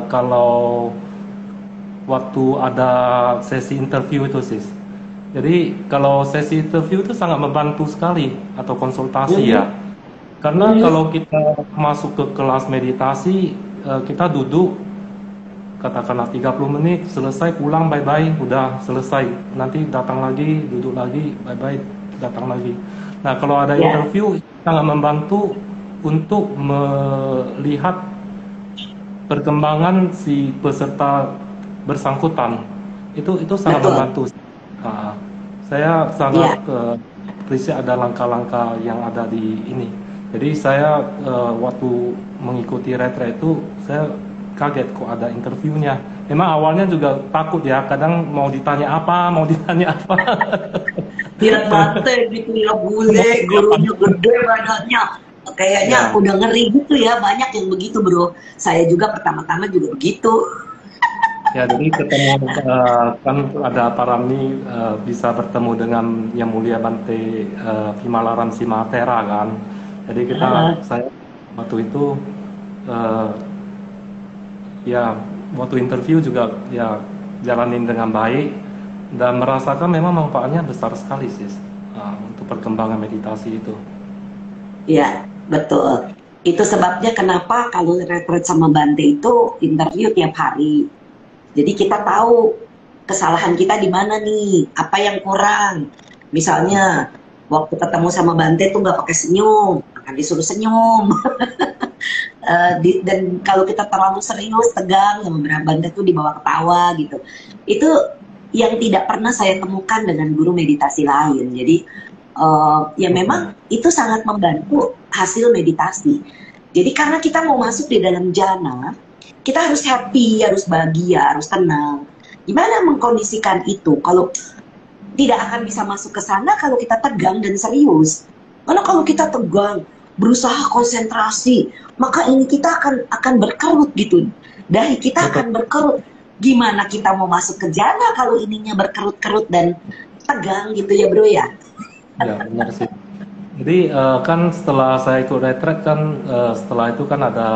kalau waktu ada sesi interview itu, sis. Jadi kalau sesi interview itu sangat membantu sekali, atau konsultasi ya. Karena kalau kita masuk ke kelas meditasi, kita duduk katakanlah 30 menit, selesai, pulang, bye-bye, udah selesai. Nanti datang lagi, duduk lagi, bye-bye, datang lagi. Nah, kalau ada Ya, interview sangat membantu untuk melihat perkembangan si peserta bersangkutan. Itu sangat betul. membantu. Nah, saya Ya, sangat appreciate ada langkah-langkah yang ada di ini. Jadi saya waktu mengikuti retret itu saya kaget kok ada interviewnya. Memang awalnya juga takut ya, kadang mau ditanya apa, mau ditanya apa. lihat bate gitu ya, bule, gurunya gede badannya. Kayaknya Ya, udah ngeri gitu ya, banyak yang begitu, bro. Saya juga pertama-tama juga begitu. ya jadi ketemu kan ada Parami, bisa bertemu dengan Yang Mulia Bante Vimalaram Simatera kan. Jadi saya waktu itu eh, ya waktu interview juga ya jalanin dengan baik dan merasakan memang manfaatnya besar sekali, sis, untuk perkembangan meditasi itu. Ya, betul. Itu sebabnya kenapa kalau retret sama Bante itu interview tiap hari. Jadi kita tahu kesalahan kita di mana nih, apa yang kurang. Misalnya waktu ketemu sama Bante tuh nggak pakai senyum, akan disuruh senyum. Dan kalau kita terlalu serius, tegang, sama Bante tuh dibawa ketawa gitu. Itu yang tidak pernah saya temukan dengan guru meditasi lain. Jadi ya memang itu sangat membantu hasil meditasi. Jadi karena kita mau masuk di dalam jana, kita harus happy, harus bahagia, harus tenang. Gimana mengkondisikan itu? Kalau tidak akan bisa masuk ke sana kalau kita tegang dan serius. Karena kalau kita tegang, berusaha konsentrasi, maka ini kita akan berkerut gitu. Dahi kita akan berkerut. Gimana kita mau masuk ke jana kalau ininya berkerut-kerut dan tegang gitu ya bro ya? Ya benar sih. Jadi kan setelah saya ikut retret kan setelah itu kan ada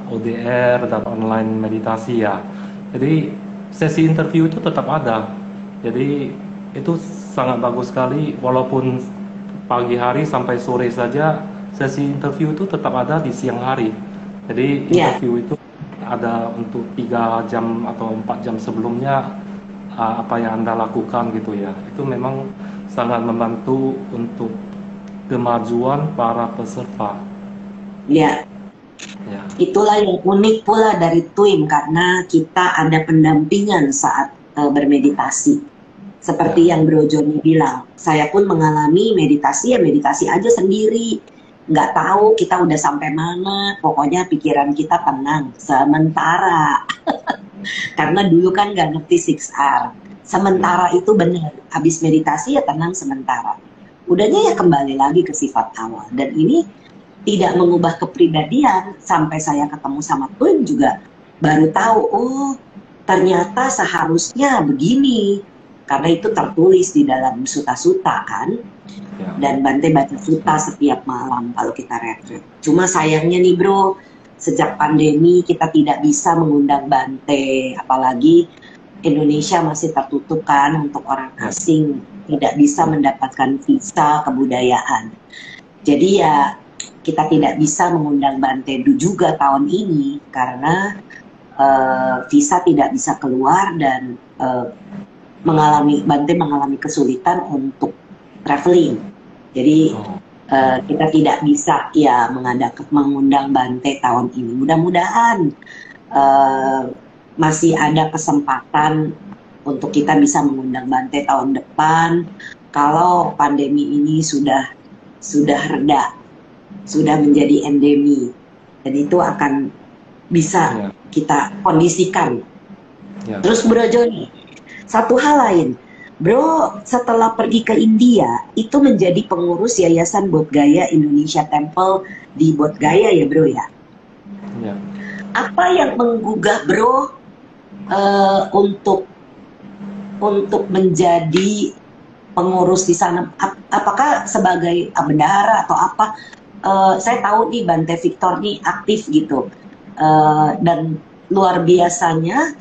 ODR dan online meditasi ya. Jadi sesi interview itu tetap ada. Jadi itu sangat bagus sekali walaupun pagi hari sampai sore saja sesi interview itu tetap ada di siang hari. Jadi interview itu ada untuk 3 jam atau 4 jam sebelumnya apa yang Anda lakukan gitu ya. Itu memang sangat membantu untuk kemajuan para peserta. Ya. Itulah yang unik pula dari TWIM karena kita ada pendampingan saat bermeditasi. Seperti yang Bro Joni bilang, saya pun mengalami meditasi ya meditasi aja sendiri. Nggak tahu kita udah sampai mana, pokoknya pikiran kita tenang sementara. Karena dulu kan nggak ngerti 6R. Sementara itu benar, habis meditasi ya tenang sementara. Udahnya ya kembali lagi ke sifat awal. Dan ini tidak mengubah kepribadian. Sampai saya ketemu sama Twin juga baru tahu, oh ternyata seharusnya begini. Karena itu tertulis di dalam suta-suta kan. Dan Bante baca suta setiap malam kalau kita retret. Cuma sayangnya nih bro, sejak pandemi kita tidak bisa mengundang Bante. Apalagi Indonesia masih tertutup kan untuk orang asing. Tidak bisa mendapatkan visa kebudayaan. Jadi ya kita tidak bisa mengundang Bante juga tahun ini karena visa tidak bisa keluar dan Bante mengalami kesulitan untuk traveling. Jadi kita tidak bisa ya mengundang Bante tahun ini. Mudah-mudahan masih ada kesempatan untuk kita bisa mengundang Bante tahun depan kalau pandemi ini sudah reda, sudah menjadi endemi, dan itu akan bisa kita kondisikan. Terus Bro Joni, satu hal lain, Bro setelah pergi ke India itu menjadi pengurus Yayasan Bodh Gaya Indonesia Temple di Bodh Gaya ya Bro ya? Apa yang menggugah Bro untuk menjadi pengurus di sana? Apakah sebagai bendahara atau apa? Saya tahu nih Bante Victor nih aktif gitu, dan luar biasanya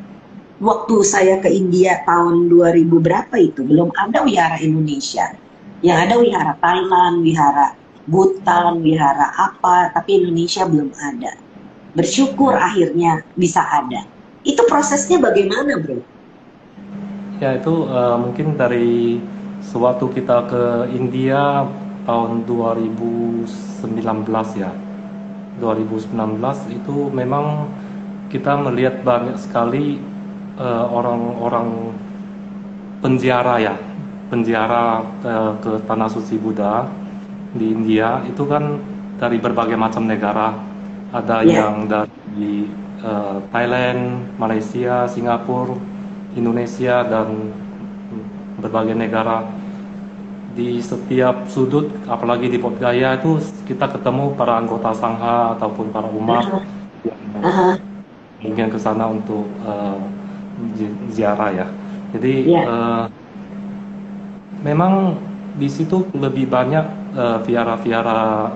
waktu saya ke India tahun 2000 berapa itu belum ada wihara Indonesia, yang ada wihara Thailand, wihara Bhutan, wihara apa, tapi Indonesia belum ada. Bersyukur akhirnya bisa ada. Itu prosesnya bagaimana bro? Ya itu mungkin dari sewaktu kita ke India tahun 2019 ya. 2019 itu memang kita melihat banyak sekali orang-orang penziarah ya. Penziarah ke Tanah Suci Buddha di India itu kan dari berbagai macam negara. Ada yang dari Thailand, Malaysia, Singapura, Indonesia dan berbagai negara. Di setiap sudut, apalagi di Bodh Gaya itu kita ketemu para anggota sangha ataupun para umat yang mungkin ke sana untuk ziarah ya. Jadi memang di situ lebih banyak vihara-vihara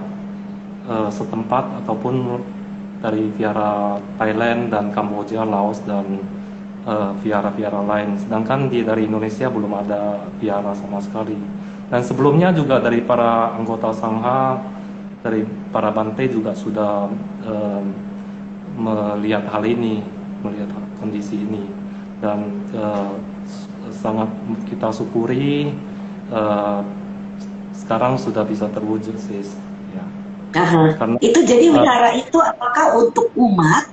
setempat ataupun dari vihara Thailand dan Kamboja, Laos dan vihara-vihara lain. Sedangkan dari Indonesia belum ada vihara sama sekali. Dan sebelumnya juga dari para anggota sangha, dari para Bante juga sudah melihat hal ini, melihat kondisi ini, dan sangat kita syukuri sekarang sudah bisa terwujud sis. Ya. Karena, itu jadi wihara itu apakah untuk umat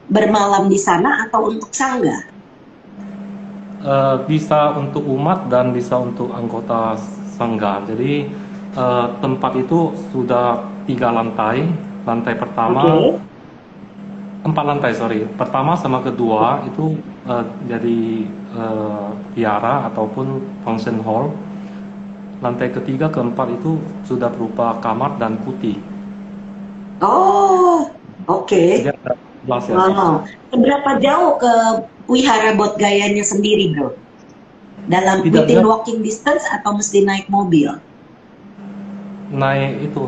bermalam di sana atau untuk sangga? Bisa untuk umat dan bisa untuk anggota sangga. Jadi tempat itu sudah 3 lantai. Lantai pertama empat lantai, sorry. Pertama sama kedua itu jadi viara ataupun function hall. Lantai ketiga keempat itu sudah berupa kamar dan putih. Oh, oke. Jadi ada 11 ya, sis. Wow. Seberapa jauh ke Wihara Bodhgayanya sendiri, bro? Dalam Tidak within jauh. walking distance atau mesti naik mobil? Naik itu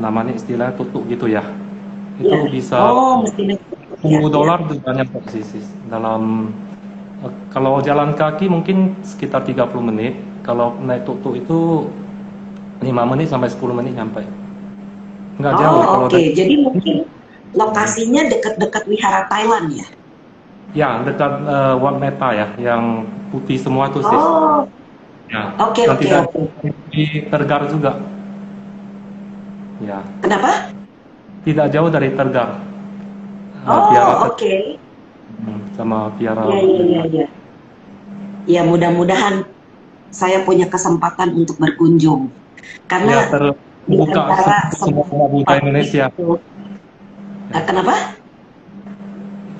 namanya istilahnya tutuk gitu ya. Itu Ya. bisa Oh, mesti naik ya, 10 ya. dolar sudah nyampe sih, sis. Dalam kalau jalan kaki mungkin sekitar 30 menit. Kalau naik tuk-tuk itu 5 menit sampai 10 menit nyampe. Nggak jauh Oh, kalau oke. Jadi mungkin lokasinya dekat-dekat Wihara Thailand ya? ya dekat Wat Meta ya, yang putih semua tuh, sis. Oh, Ya. oke, Dan oke, tidak oke. di Tergar juga. Ya, Kenapa? tidak jauh dari Tergar. Piara Oh, oke. sama Piara Ya, ya, ya, ya. Ya, mudah-mudahan saya punya kesempatan untuk berkunjung. ya Karena di terbuka antara semua semua budaya tempat Indonesia. itu, kenapa?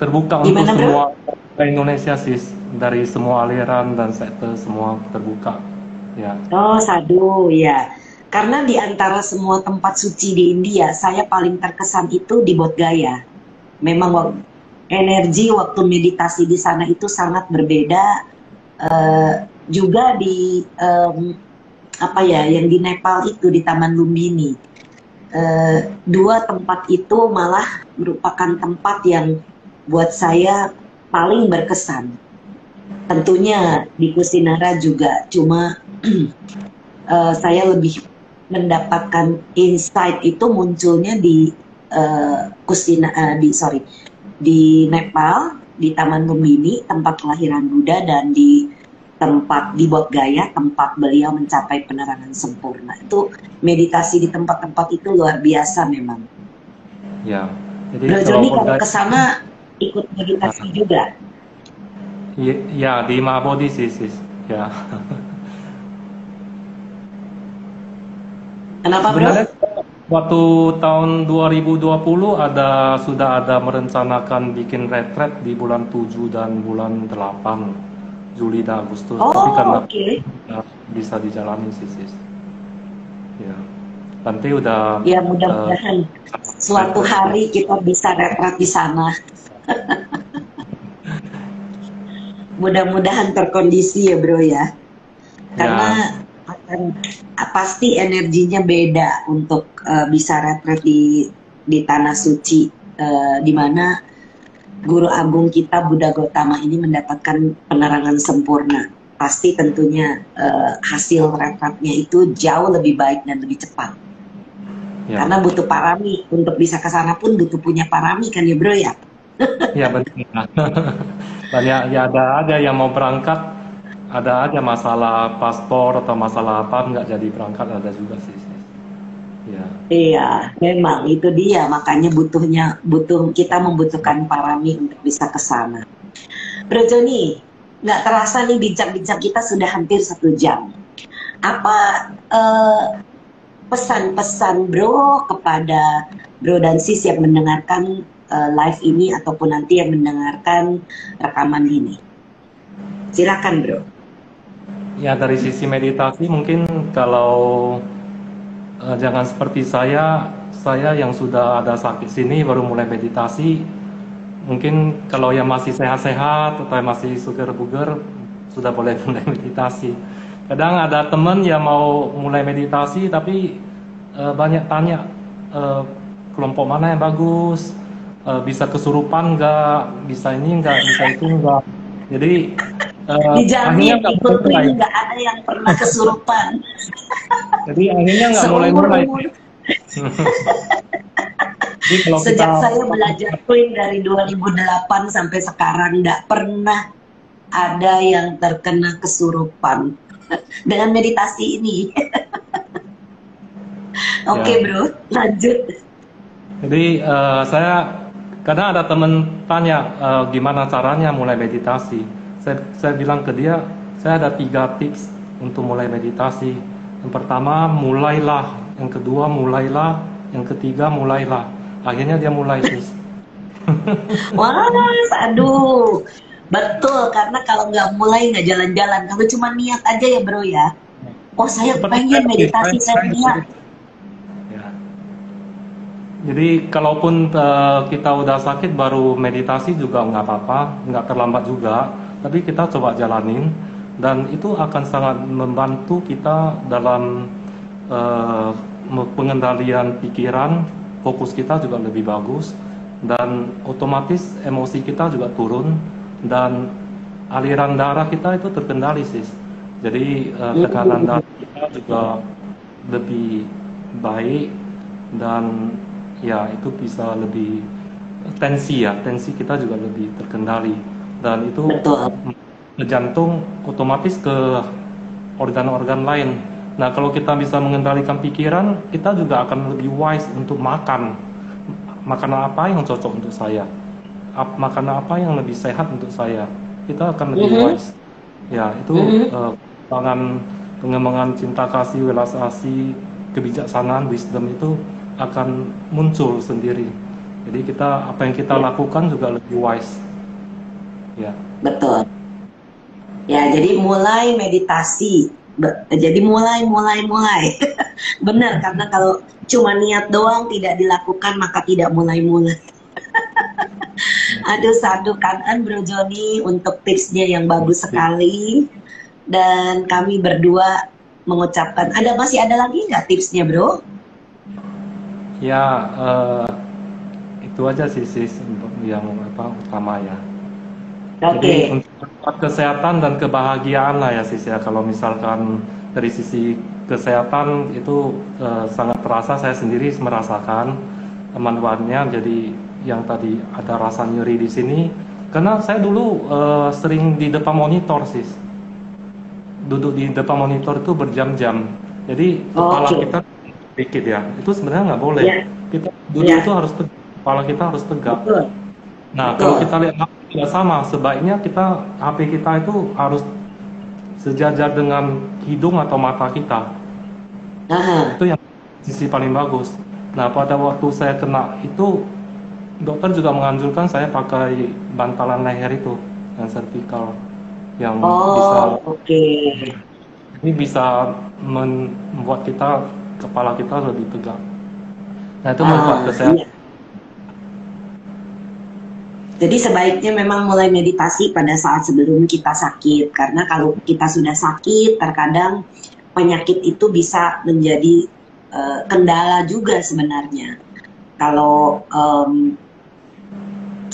Terbuka untuk Gimana, bro? semua budaya Indonesia, sis. Dari semua aliran dan sektor semua terbuka. Ya. Oh, sadu, ya. Karena di antara semua tempat suci di India, saya paling terkesan itu di Bodh Gaya. Memang energi waktu meditasi di sana itu sangat berbeda. Juga di apa ya, yang di Nepal itu di Taman Lumbini. Dua tempat itu malah merupakan tempat yang buat saya paling berkesan. Tentunya di Kusinara juga, cuma saya lebih mendapatkan insight itu munculnya di di Nepal, di Taman Lumbini, tempat kelahiran Buddha, dan di tempat di Bodh Gaya, tempat beliau mencapai penerangan sempurna. Itu meditasi di tempat-tempat itu luar biasa memang. Ya. Jadi Bro kalau Joni Bodh kalau Gaya, ke sana ikut meditasi juga. ya di Mahabodhi sih, sis. Ya. Kenapa, bro? Sebenarnya waktu tahun 2020 sudah ada merencanakan bikin retret di bulan 7 dan bulan 8, Juli dan Agustus. Tapi karena Oh, oke. bisa dijalani sih, sis. Ya. Nanti udah Ya, mudah-mudahan suatu hari kita bisa retret di sana. Mudah-mudahan terkondisi ya, bro ya. Karena pasti energinya beda untuk bisa retret di tanah suci, di mana Guru Agung kita Buddha Gautama ini mendapatkan penerangan sempurna. Pasti tentunya hasil retretnya itu jauh lebih baik dan lebih cepat. Ya. Karena butuh parami, untuk bisa ke sana pun butuh punya parami kan ya, bro ya. Ya benar. Banyak ya, ada aja yang mau berangkat, ada aja masalah paspor atau masalah apa nggak jadi berangkat, ada juga sih. Ya. Iya, memang itu dia, makanya kita membutuhkan parami untuk bisa ke sana. Bro Joni, nggak terasa nih bincang-bincang kita sudah hampir 1 jam. Apa pesan-pesan bro kepada bro dan sis yang mendengarkan live ini ataupun nanti yang mendengarkan rekaman ini? Silakan, bro. Ya, dari sisi meditasi mungkin kalau jangan seperti saya yang sudah ada sakit sini baru mulai meditasi. Mungkin kalau yang masih sehat-sehat atau yang masih seger-buger sudah boleh mulai meditasi. Kadang ada teman yang mau mulai meditasi tapi banyak tanya kelompok mana yang bagus, bisa kesurupan nggak, bisa ini nggak, bisa itu nggak. Jadi dijamin ikut ini nggak ada yang pernah kesurupan. Jadi akhirnya nggak mulai-mulai. Sejak saya belajar Queen dari 2008 sampai sekarang nggak pernah ada yang terkena kesurupan dengan meditasi ini. Oke, bro, lanjut. Jadi saya kadang ada teman tanya gimana caranya mulai meditasi. Saya bilang ke dia, saya ada 3 tips untuk mulai meditasi. Yang pertama, mulailah. Yang kedua, mulailah. Yang ketiga, mulailah. Akhirnya dia mulai, sis. Wah, aduh. Betul, karena kalau nggak mulai nggak jalan-jalan. Kalau cuma niat aja ya bro ya. Oh saya Seperti pengen saya, meditasi, saya saya niat. ya. Jadi kalaupun kita udah sakit baru meditasi juga nggak apa-apa, nggak terlambat juga. Tapi kita coba jalanin dan itu akan sangat membantu kita dalam eh, pengendalian pikiran, fokus kita juga lebih bagus dan otomatis emosi kita juga turun dan aliran darah kita itu terkendali sis. Jadi tekanan Hmm, darah kita juga lebih baik dan ya itu bisa lebih tensi kita juga lebih terkendali dan itu betul. ke jantung otomatis ke organ-organ lain. Nah kalau kita bisa mengendalikan pikiran kita juga akan lebih wise untuk makan makanan apa yang cocok untuk saya, makanan apa yang lebih sehat untuk saya, kita akan lebih Mhm, wise. Ya itu mhm. pengembangan pengembangan cinta kasih, realisasi, kebijaksanaan, wisdom itu akan muncul sendiri. Jadi kita apa yang kita Ya, lakukan juga lebih wise. Ya, betul. Ya, jadi mulai meditasi. Jadi mulai. Benar, karena kalau cuma niat doang tidak dilakukan maka tidak mulai-mulai. Aduh, sadu kanan Bro Joni untuk tipsnya yang bagus sekali. Dan kami berdua mengucapkan, masih ada lagi nggak tipsnya Bro? ya itu aja sih sis untuk yang apa utama ya. Jadi Oke. untuk kesehatan dan kebahagiaan lah ya sis ya. Kalau misalkan dari sisi kesehatan itu sangat terasa, saya sendiri merasakan manfaatnya. Jadi yang tadi ada rasa nyeri di sini, karena saya dulu sering di depan monitor sis, duduk di depan monitor itu berjam-jam. Jadi kepala Oke. kita dikit ya, itu sebenarnya nggak boleh. Ya, Kita duduk itu ya, harus tegak, kepala kita harus tegak. betul, Nah, kalau betul. kita lihat HP tidak sama, sebaiknya HP kita itu harus sejajar dengan hidung atau mata kita. Aha. Itu yang sisi paling bagus. Nah, pada waktu saya kena itu, dokter juga menganjurkan saya pakai bantalan leher itu, yang vertikal, yang bisa Oh, oke. ini bisa membuat kepala kita lebih tegak. Nah, itu manfaat Iya. kesehatan. Jadi sebaiknya memang mulai meditasi pada saat sebelum kita sakit, karena kalau kita sudah sakit, terkadang penyakit itu bisa menjadi kendala juga sebenarnya. Kalau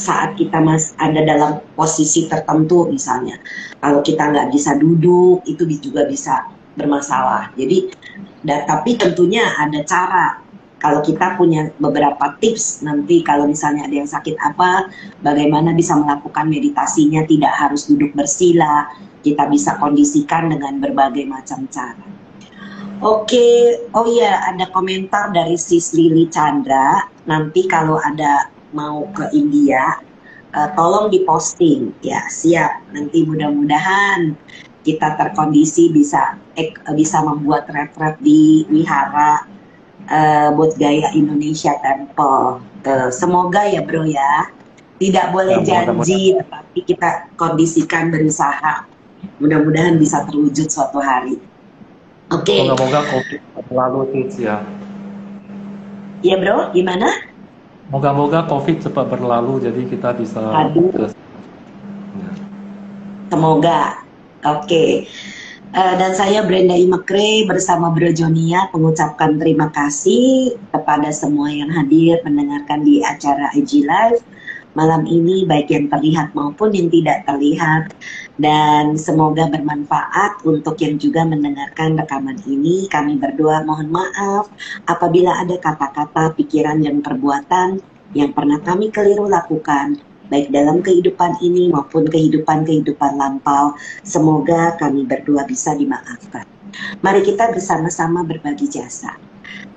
saat kita ada dalam posisi tertentu misalnya, kalau kita nggak bisa duduk, itu juga bisa bermasalah. Jadi, tapi tentunya ada cara. Kalau kita punya beberapa tips nanti kalau misalnya ada yang sakit apa, bagaimana bisa melakukan meditasinya, tidak harus duduk bersila, kita bisa kondisikan dengan berbagai macam cara. Oke, oh iya ada komentar dari Sis Lili Chandra, nanti kalau ada mau ke India, tolong diposting, ya siap, nanti mudah-mudahan kita terkondisi bisa membuat retret di wihara Bodh Gaya Indonesia Temple. Semoga ya bro ya, tidak Ya, boleh mudah-mudahan. janji, tetapi kita kondisikan berusaha. Mudah-mudahan bisa terwujud suatu hari. Oke, Moga-moga COVID berlalu sis ya. ya bro, gimana? Moga-moga COVID cepat berlalu, jadi kita bisa Aduh, ke. Ya. semoga. Oke. Dan saya Brenda Imekre bersama Bro Jonia mengucapkan terima kasih kepada semua yang hadir mendengarkan di acara IG Live malam ini, baik yang terlihat maupun yang tidak terlihat. Dan semoga bermanfaat untuk yang juga mendengarkan rekaman ini. Kami berdua mohon maaf apabila ada kata-kata, pikiran, dan perbuatan yang pernah kami keliru lakukan, baik dalam kehidupan ini maupun kehidupan-kehidupan lampau. Semoga kami berdua bisa dimaafkan. Mari kita bersama-sama berbagi jasa.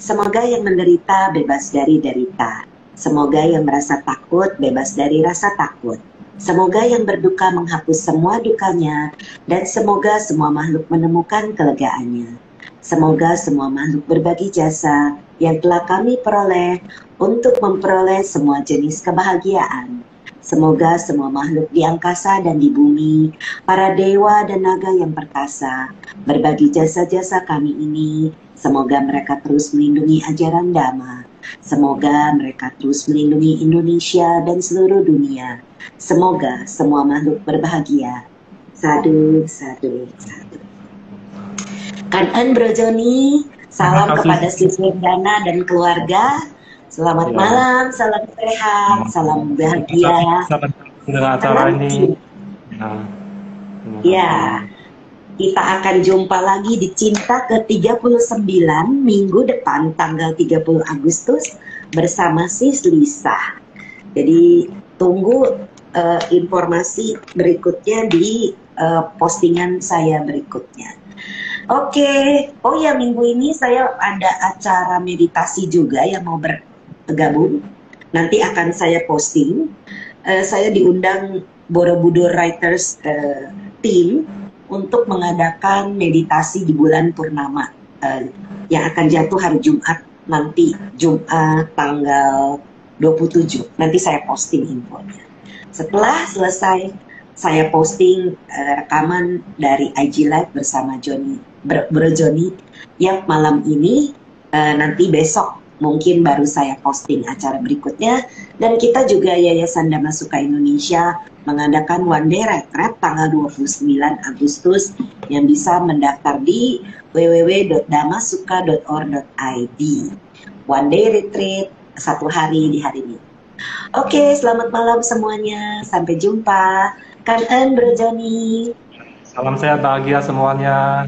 Semoga yang menderita bebas dari derita. Semoga yang merasa takut bebas dari rasa takut. Semoga yang berduka menghapus semua dukanya, dan semoga semua makhluk menemukan kelegaannya. Semoga semua makhluk berbagi jasa, yang telah kami peroleh untuk memperoleh semua jenis kebahagiaan. Semoga semua makhluk di angkasa dan di bumi, para dewa dan naga yang perkasa, berbagi jasa-jasa kami ini, semoga mereka terus melindungi ajaran Dhamma. Semoga mereka terus melindungi Indonesia dan seluruh dunia. Semoga semua makhluk berbahagia. Sadhu, sadhu, sadhu. Kangen Bro Joni, salam kepada Siswendana dan keluarga. Selamat malam, salam sehat, salam bahagia. Dengan acara ini. Ya, kita akan jumpa lagi di Cinta ke-39 minggu depan tanggal 30 Agustus bersama Sis Lisa. Jadi tunggu informasi berikutnya di postingan saya berikutnya. Oke, oh ya minggu ini saya ada acara meditasi juga yang mau bergabung. Nanti akan saya posting. Saya diundang Borobudur Writers Team untuk mengadakan meditasi di bulan purnama yang akan jatuh hari Jumat nanti, Jumat tanggal 27. Nanti saya posting infonya. Setelah selesai saya posting rekaman dari IG Live bersama Bro Joni yang malam ini, nanti besok mungkin baru saya posting acara berikutnya. Dan kita juga Yayasan Dhamma Sukha Indonesia mengadakan One Day Retreat tanggal 29 Agustus yang bisa mendaftar di www.dhammasukha.org.id. One Day Retreat, 1 hari di hari ini. Oke, selamat malam semuanya. Sampai jumpa. Kangen Bro Joni. Salam sehat bahagia semuanya.